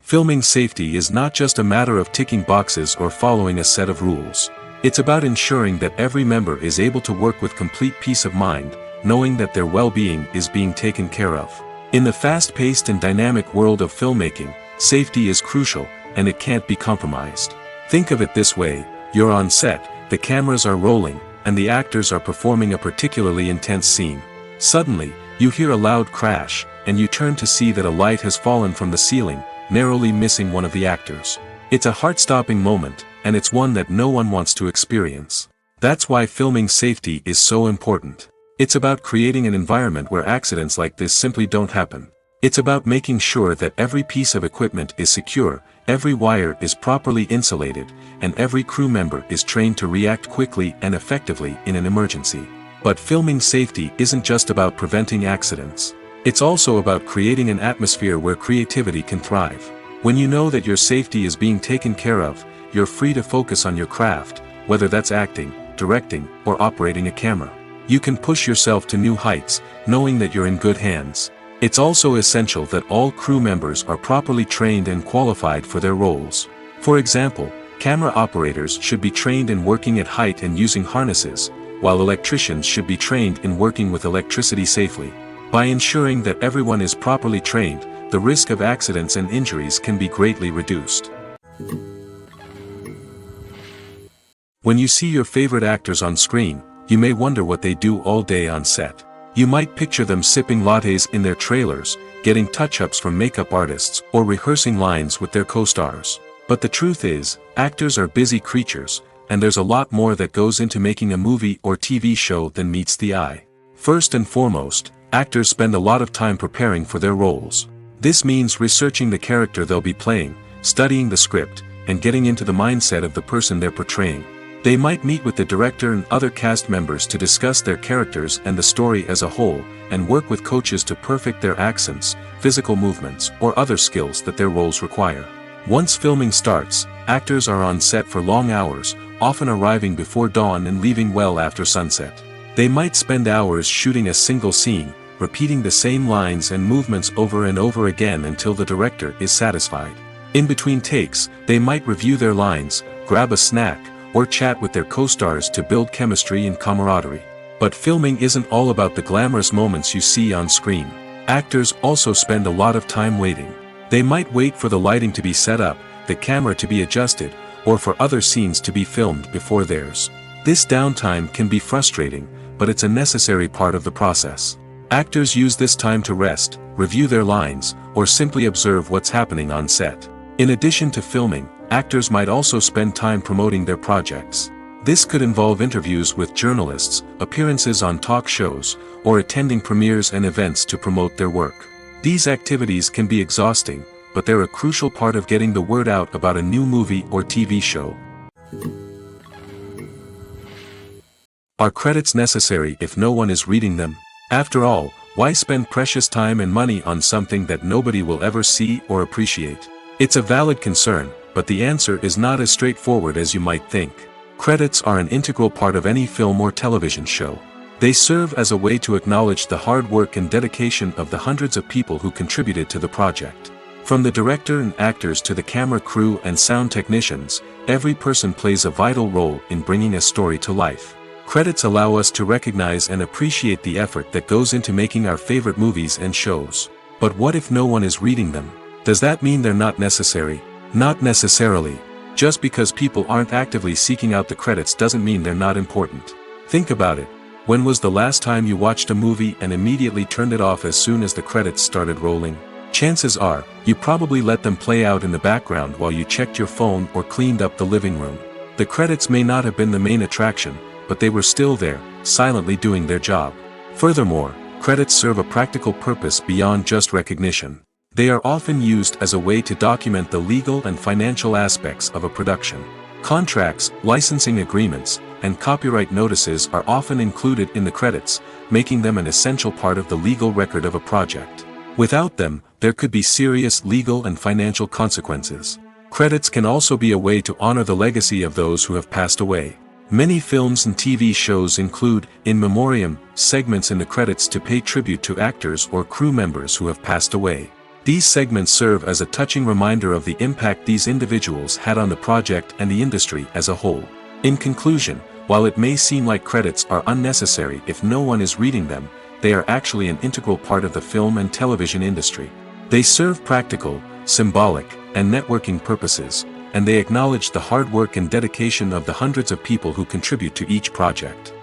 Filming safety is not just a matter of ticking boxes or following a set of rules. It's about ensuring that every member is able to work with complete peace of mind, knowing that their well-being is being taken care of. In the fast-paced and dynamic world of filmmaking, safety is crucial, and it can't be compromised. Think of it this way: you're on set, the cameras are rolling, and the actors are performing a particularly intense scene. Suddenly, you hear a loud crash, and you turn to see that a light has fallen from the ceiling, narrowly missing one of the actors. It's a heart-stopping moment, and it's one that no one wants to experience. That's why filming safety is so important. It's about creating an environment where accidents like this simply don't happen. It's about making sure that every piece of equipment is secure, every wire is properly insulated, and every crew member is trained to react quickly and effectively in an emergency. But filming safety isn't just about preventing accidents. It's also about creating an atmosphere where creativity can thrive. When you know that your safety is being taken care of, you're free to focus on your craft, whether that's acting, directing, or operating a camera. You can push yourself to new heights, knowing that you're in good hands. It's also essential that all crew members are properly trained and qualified for their roles. For example, camera operators should be trained in working at height and using harnesses, while electricians should be trained in working with electricity safely. By ensuring that everyone is properly trained, the risk of accidents and injuries can be greatly reduced. When you see your favorite actors on screen, you may wonder what they do all day on set. You might picture them sipping lattes in their trailers, getting touch-ups from makeup artists, or rehearsing lines with their co-stars. But the truth is, actors are busy creatures, and there's a lot more that goes into making a movie or TV show than meets the eye. First and foremost, actors spend a lot of time preparing for their roles. This means researching the character they'll be playing, studying the script, and getting into the mindset of the person they're portraying. They might meet with the director and other cast members to discuss their characters and the story as a whole, and work with coaches to perfect their accents, physical movements, or other skills that their roles require. Once filming starts, actors are on set for long hours, often arriving before dawn and leaving well after sunset. They might spend hours shooting a single scene, repeating the same lines and movements over and over again until the director is satisfied. In between takes, they might review their lines, grab a snack, or chat with their co-stars to build chemistry and camaraderie. But filming isn't all about the glamorous moments you see on screen. Actors also spend a lot of time waiting. They might wait for the lighting to be set up, the camera to be adjusted, or for other scenes to be filmed before theirs. This downtime can be frustrating, but it's a necessary part of the process. Actors use this time to rest, review their lines, or simply observe what's happening on set. In addition to filming, actors might also spend time promoting their projects. This could involve interviews with journalists, appearances on talk shows, or attending premieres and events to promote their work. These activities can be exhausting, but they're a crucial part of getting the word out about a new movie or TV show. Are credits necessary if no one is reading them? After all, why spend precious time and money on something that nobody will ever see or appreciate? It's a valid concern, but the answer is not as straightforward as you might think. Credits are an integral part of any film or television show. They serve as a way to acknowledge the hard work and dedication of the hundreds of people who contributed to the project. From the director and actors to the camera crew and sound technicians, every person plays a vital role in bringing a story to life. Credits allow us to recognize and appreciate the effort that goes into making our favorite movies and shows. But what if no one is reading them? Does that mean they're not necessary? Not necessarily. Just because people aren't actively seeking out the credits doesn't mean they're not important. Think about it. When was the last time you watched a movie and immediately turned it off as soon as the credits started rolling? Chances are, you probably let them play out in the background while you checked your phone or cleaned up the living room. The credits may not have been the main attraction, but they were still there, silently doing their job. Furthermore, credits serve a practical purpose beyond just recognition. They are often used as a way to document the legal and financial aspects of a production. Contracts, licensing agreements, and copyright notices are often included in the credits, making them an essential part of the legal record of a project. Without them, there could be serious legal and financial consequences. Credits can also be a way to honor the legacy of those who have passed away. Many films and TV shows include, in memoriam, segments in the credits to pay tribute to actors or crew members who have passed away. These segments serve as a touching reminder of the impact these individuals had on the project and the industry as a whole. In conclusion, while it may seem like credits are unnecessary if no one is reading them, they are actually an integral part of the film and television industry. They serve practical, symbolic, and networking purposes, and they acknowledge the hard work and dedication of the hundreds of people who contribute to each project.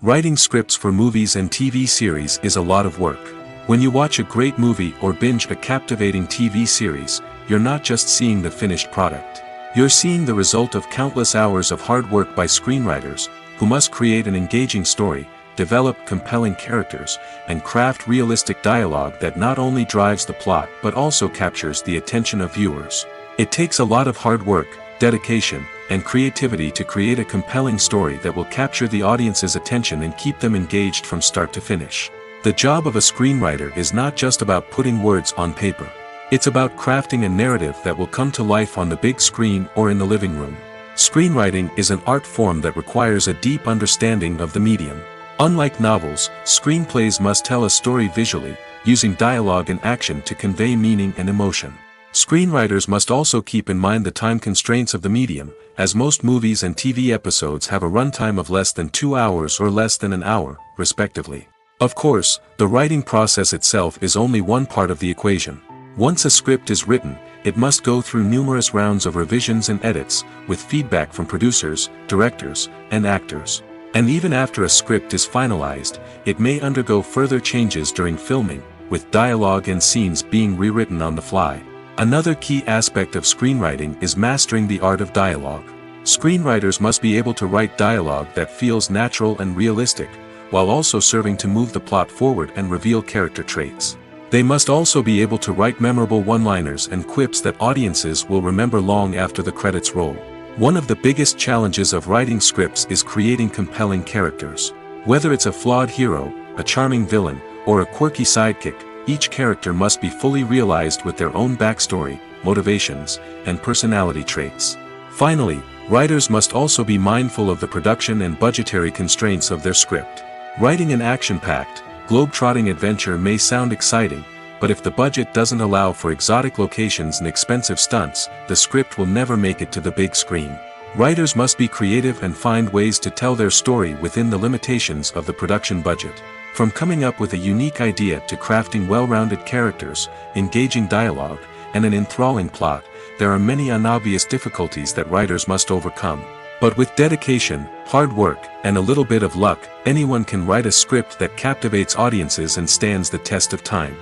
Writing scripts for movies and TV series is a lot of work. When you watch a great movie or binge a captivating TV series, you're not just seeing the finished product. You're seeing the result of countless hours of hard work by screenwriters, who must create an engaging story, develop compelling characters, and craft realistic dialogue that not only drives the plot but also captures the attention of viewers. It takes a lot of hard work, dedication, and creativity to create a compelling story that will capture the audience's attention and keep them engaged from start to finish. The job of a screenwriter is not just about putting words on paper. It's about crafting a narrative that will come to life on the big screen or in the living room. Screenwriting is an art form that requires a deep understanding of the medium. Unlike novels, screenplays must tell a story visually, using dialogue and action to convey meaning and emotion. Screenwriters must also keep in mind the time constraints of the medium, as most movies and TV episodes have a runtime of less than 2 hours or less than an hour, respectively. Of course, the writing process itself is only one part of the equation. Once a script is written, it must go through numerous rounds of revisions and edits, with feedback from producers, directors, and actors. And even after a script is finalized, it may undergo further changes during filming, with dialogue and scenes being rewritten on the fly. Another key aspect of screenwriting is mastering the art of dialogue. Screenwriters must be able to write dialogue that feels natural and realistic, while also serving to move the plot forward and reveal character traits. They must also be able to write memorable one-liners and quips that audiences will remember long after the credits roll. One of the biggest challenges of writing scripts is creating compelling characters. Whether it's a flawed hero, a charming villain, or a quirky sidekick, each character must be fully realized with their own backstory, motivations, and personality traits. Finally, writers must also be mindful of the production and budgetary constraints of their script. Writing an action-packed, globe-trotting adventure may sound exciting, but if the budget doesn't allow for exotic locations and expensive stunts, the script will never make it to the big screen. Writers must be creative and find ways to tell their story within the limitations of the production budget. From coming up with a unique idea to crafting well-rounded characters, engaging dialogue, and an enthralling plot, there are many unobvious difficulties that writers must overcome. But with dedication, hard work, and a little bit of luck, anyone can write a script that captivates audiences and stands the test of time.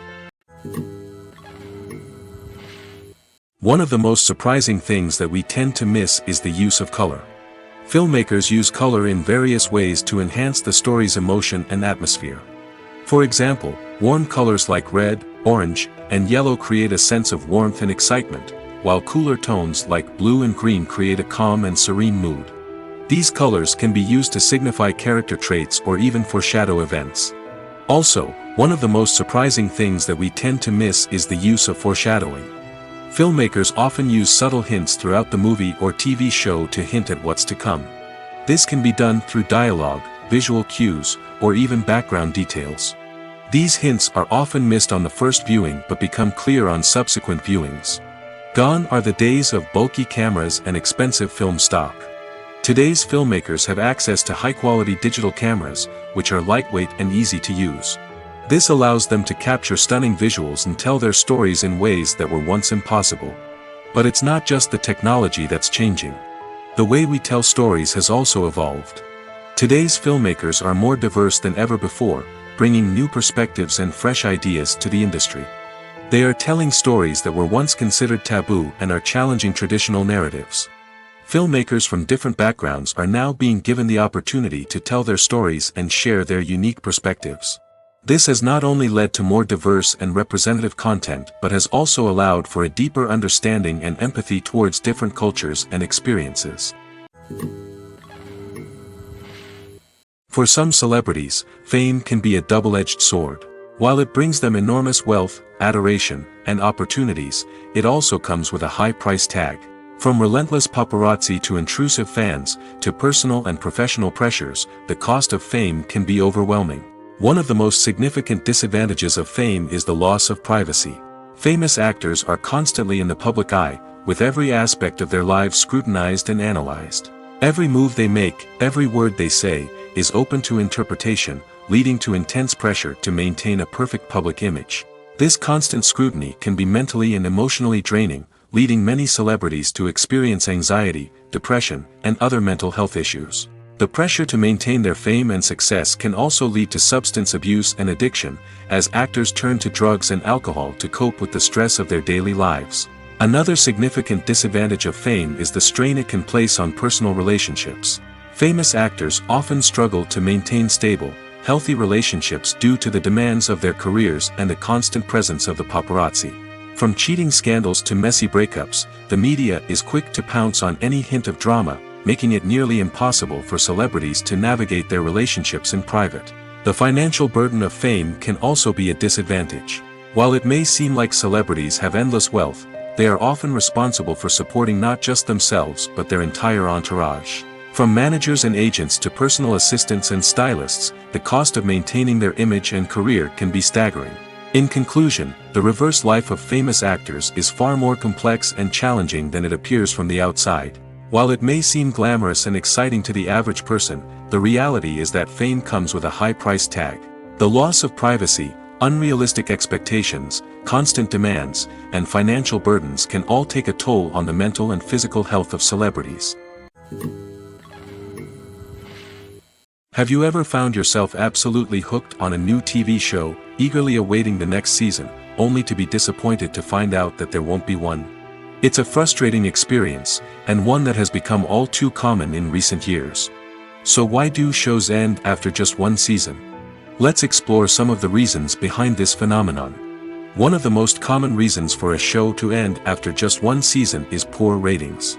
One of the most surprising things that we tend to miss is the use of color. Filmmakers use color in various ways to enhance the story's emotion and atmosphere. For example, warm colors like red, orange, and yellow create a sense of warmth and excitement, while cooler tones like blue and green create a calm and serene mood. These colors can be used to signify character traits or even foreshadow events. Also, one of the most surprising things that we tend to miss is the use of foreshadowing. Filmmakers often use subtle hints throughout the movie or TV show to hint at what's to come. This can be done through dialogue, visual cues, or even background details. These hints are often missed on the first viewing but become clear on subsequent viewings. Gone are the days of bulky cameras and expensive film stock. Today's filmmakers have access to high-quality digital cameras, which are lightweight and easy to use. This allows them to capture stunning visuals and tell their stories in ways that were once impossible. But it's not just the technology that's changing. The way we tell stories has also evolved. Today's filmmakers are more diverse than ever before, bringing new perspectives and fresh ideas to the industry. They are telling stories that were once considered taboo and are challenging traditional narratives. Filmmakers from different backgrounds are now being given the opportunity to tell their stories and share their unique perspectives. This has not only led to more diverse and representative content but has also allowed for a deeper understanding and empathy towards different cultures and experiences. For some celebrities, fame can be a double-edged sword. While it brings them enormous wealth, adoration, and opportunities, it also comes with a high price tag. From relentless paparazzi to intrusive fans, to personal and professional pressures, the cost of fame can be overwhelming. One of the most significant disadvantages of fame is the loss of privacy. Famous actors are constantly in the public eye, with every aspect of their lives scrutinized and analyzed. Every move they make, every word they say, is open to interpretation, leading to intense pressure to maintain a perfect public image. This constant scrutiny can be mentally and emotionally draining, leading many celebrities to experience anxiety, depression, and other mental health issues. The pressure to maintain their fame and success can also lead to substance abuse and addiction, as actors turn to drugs and alcohol to cope with the stress of their daily lives. Another significant disadvantage of fame is the strain it can place on personal relationships. Famous actors often struggle to maintain stable, healthy relationships due to the demands of their careers and the constant presence of the paparazzi. From cheating scandals to messy breakups, the media is quick to pounce on any hint of drama, making it nearly impossible for celebrities to navigate their relationships in private. The financial burden of fame can also be a disadvantage. While it may seem like celebrities have endless wealth, they are often responsible for supporting not just themselves but their entire entourage. From managers and agents to personal assistants and stylists, the cost of maintaining their image and career can be staggering. In conclusion, the reverse life of famous actors is far more complex and challenging than it appears from the outside. While it may seem glamorous and exciting to the average person, the reality is that fame comes with a high price tag. The loss of privacy, unrealistic expectations, constant demands, and financial burdens can all take a toll on the mental and physical health of celebrities. Have you ever found yourself absolutely hooked on a new TV show, eagerly awaiting the next season, only to be disappointed to find out that there won't be one? It's a frustrating experience, and one that has become all too common in recent years. So why do shows end after just one season? Let's explore some of the reasons behind this phenomenon. One of the most common reasons for a show to end after just one season is poor ratings.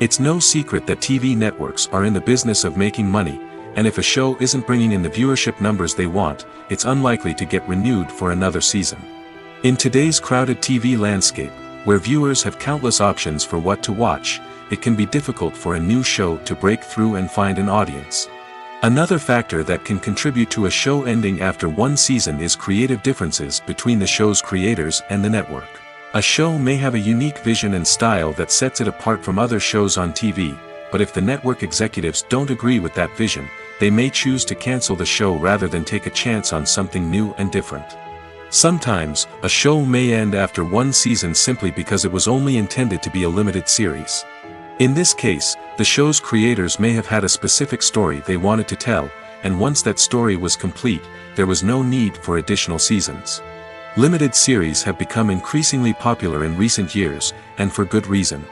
It's no secret that TV networks are in the business of making money, and if a show isn't bringing in the viewership numbers they want, it's unlikely to get renewed for another season. In today's crowded TV landscape, where viewers have countless options for what to watch, it can be difficult for a new show to break through and find an audience. Another factor that can contribute to a show ending after one season is creative differences between the show's creators and the network. A show may have a unique vision and style that sets it apart from other shows on TV, but if the network executives don't agree with that vision, they may choose to cancel the show rather than take a chance on something new and different. Sometimes, a show may end after one season simply because it was only intended to be a limited series. In this case, the show's creators may have had a specific story they wanted to tell, and once that story was complete, there was no need for additional seasons. Limited series have become increasingly popular in recent years, and for good reason.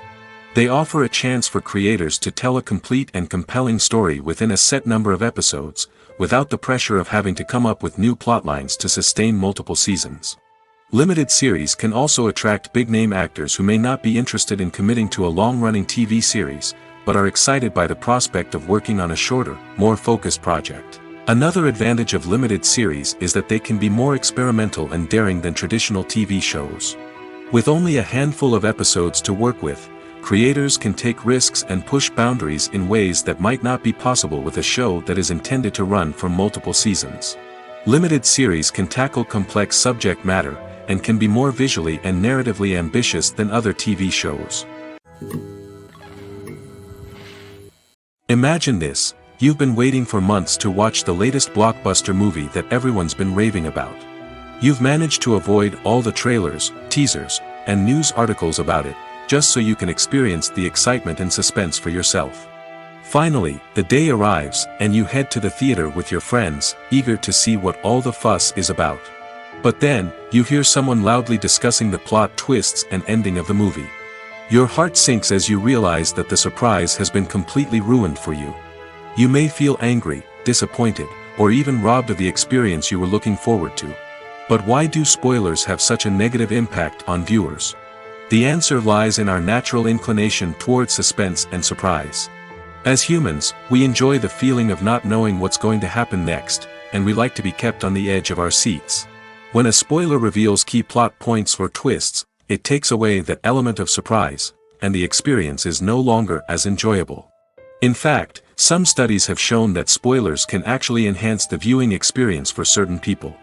They offer a chance for creators to tell a complete and compelling story within a set number of episodes, without the pressure of having to come up with new plotlines to sustain multiple seasons. Limited series can also attract big-name actors who may not be interested in committing to a long-running TV series, but are excited by the prospect of working on a shorter, more focused project. Another advantage of limited series is that they can be more experimental and daring than traditional TV shows. With only a handful of episodes to work with, creators can take risks and push boundaries in ways that might not be possible with a show that is intended to run for multiple seasons. Limited series can tackle complex subject matter, and can be more visually and narratively ambitious than other TV shows. Imagine this: you've been waiting for months to watch the latest blockbuster movie that everyone's been raving about. You've managed to avoid all the trailers, teasers, and news articles about it, just so you can experience the excitement and suspense for yourself. Finally, the day arrives, and you head to the theater with your friends, eager to see what all the fuss is about. But then, you hear someone loudly discussing the plot twists and ending of the movie. Your heart sinks as you realize that the surprise has been completely ruined for you. You may feel angry, disappointed, or even robbed of the experience you were looking forward to. But why do spoilers have such a negative impact on viewers? The answer lies in our natural inclination toward suspense and surprise. As humans, we enjoy the feeling of not knowing what's going to happen next, and we like to be kept on the edge of our seats. When a spoiler reveals key plot points or twists, it takes away that element of surprise, and the experience is no longer as enjoyable. In fact, some studies have shown that spoilers can actually enhance the viewing experience for certain people.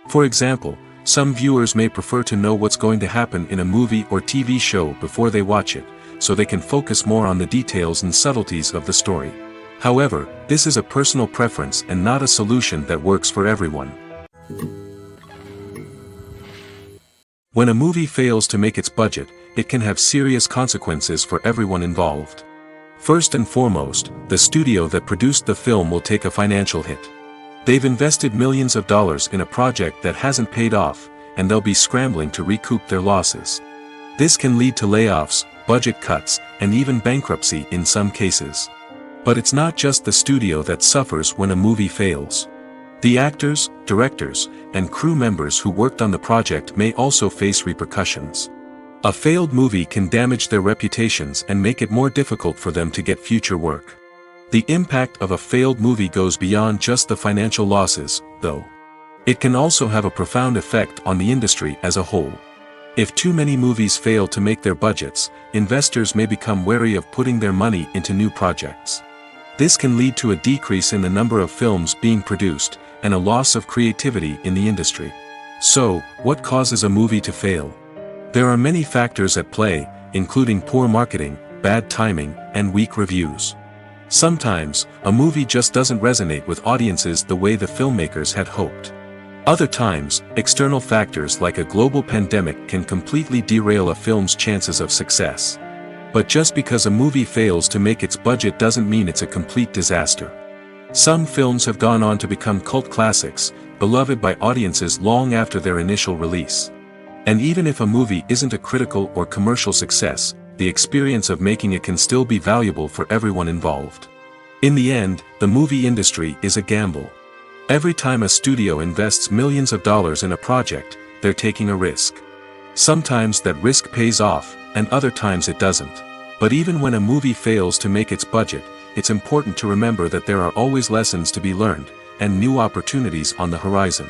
For example, some viewers may prefer to know what's going to happen in a movie or TV show before they watch it, so they can focus more on the details and subtleties of the story. However, this is a personal preference and not a solution that works for everyone. When a movie fails to make its budget, it can have serious consequences for everyone involved. First and foremost, the studio that produced the film will take a financial hit. They've invested millions of dollars in a project that hasn't paid off, and they'll be scrambling to recoup their losses. This can lead to layoffs, budget cuts, and even bankruptcy in some cases. But it's not just the studio that suffers when a movie fails. The actors, directors, and crew members who worked on the project may also face repercussions. A failed movie can damage their reputations and make it more difficult for them to get future work. The impact of a failed movie goes beyond just the financial losses, though. It can also have a profound effect on the industry as a whole. If too many movies fail to make their budgets, investors may become wary of putting their money into new projects. This can lead to a decrease in the number of films being produced, and a loss of creativity in the industry. So, what causes a movie to fail? There are many factors at play, including poor marketing, bad timing, and weak reviews. Sometimes, a movie just doesn't resonate with audiences the way the filmmakers had hoped. Other times, external factors like a global pandemic can completely derail a film's chances of success. But just because a movie fails to make its budget doesn't mean it's a complete disaster. Some films have gone on to become cult classics, beloved by audiences long after their initial release. And even if a movie isn't a critical or commercial success, the experience of making it can still be valuable for everyone involved. In the end, the movie industry is a gamble. Every time a studio invests millions of dollars in a project, they're taking a risk. Sometimes that risk pays off, and other times it doesn't. But even when a movie fails to make its budget, it's important to remember that there are always lessons to be learned, and new opportunities on the horizon.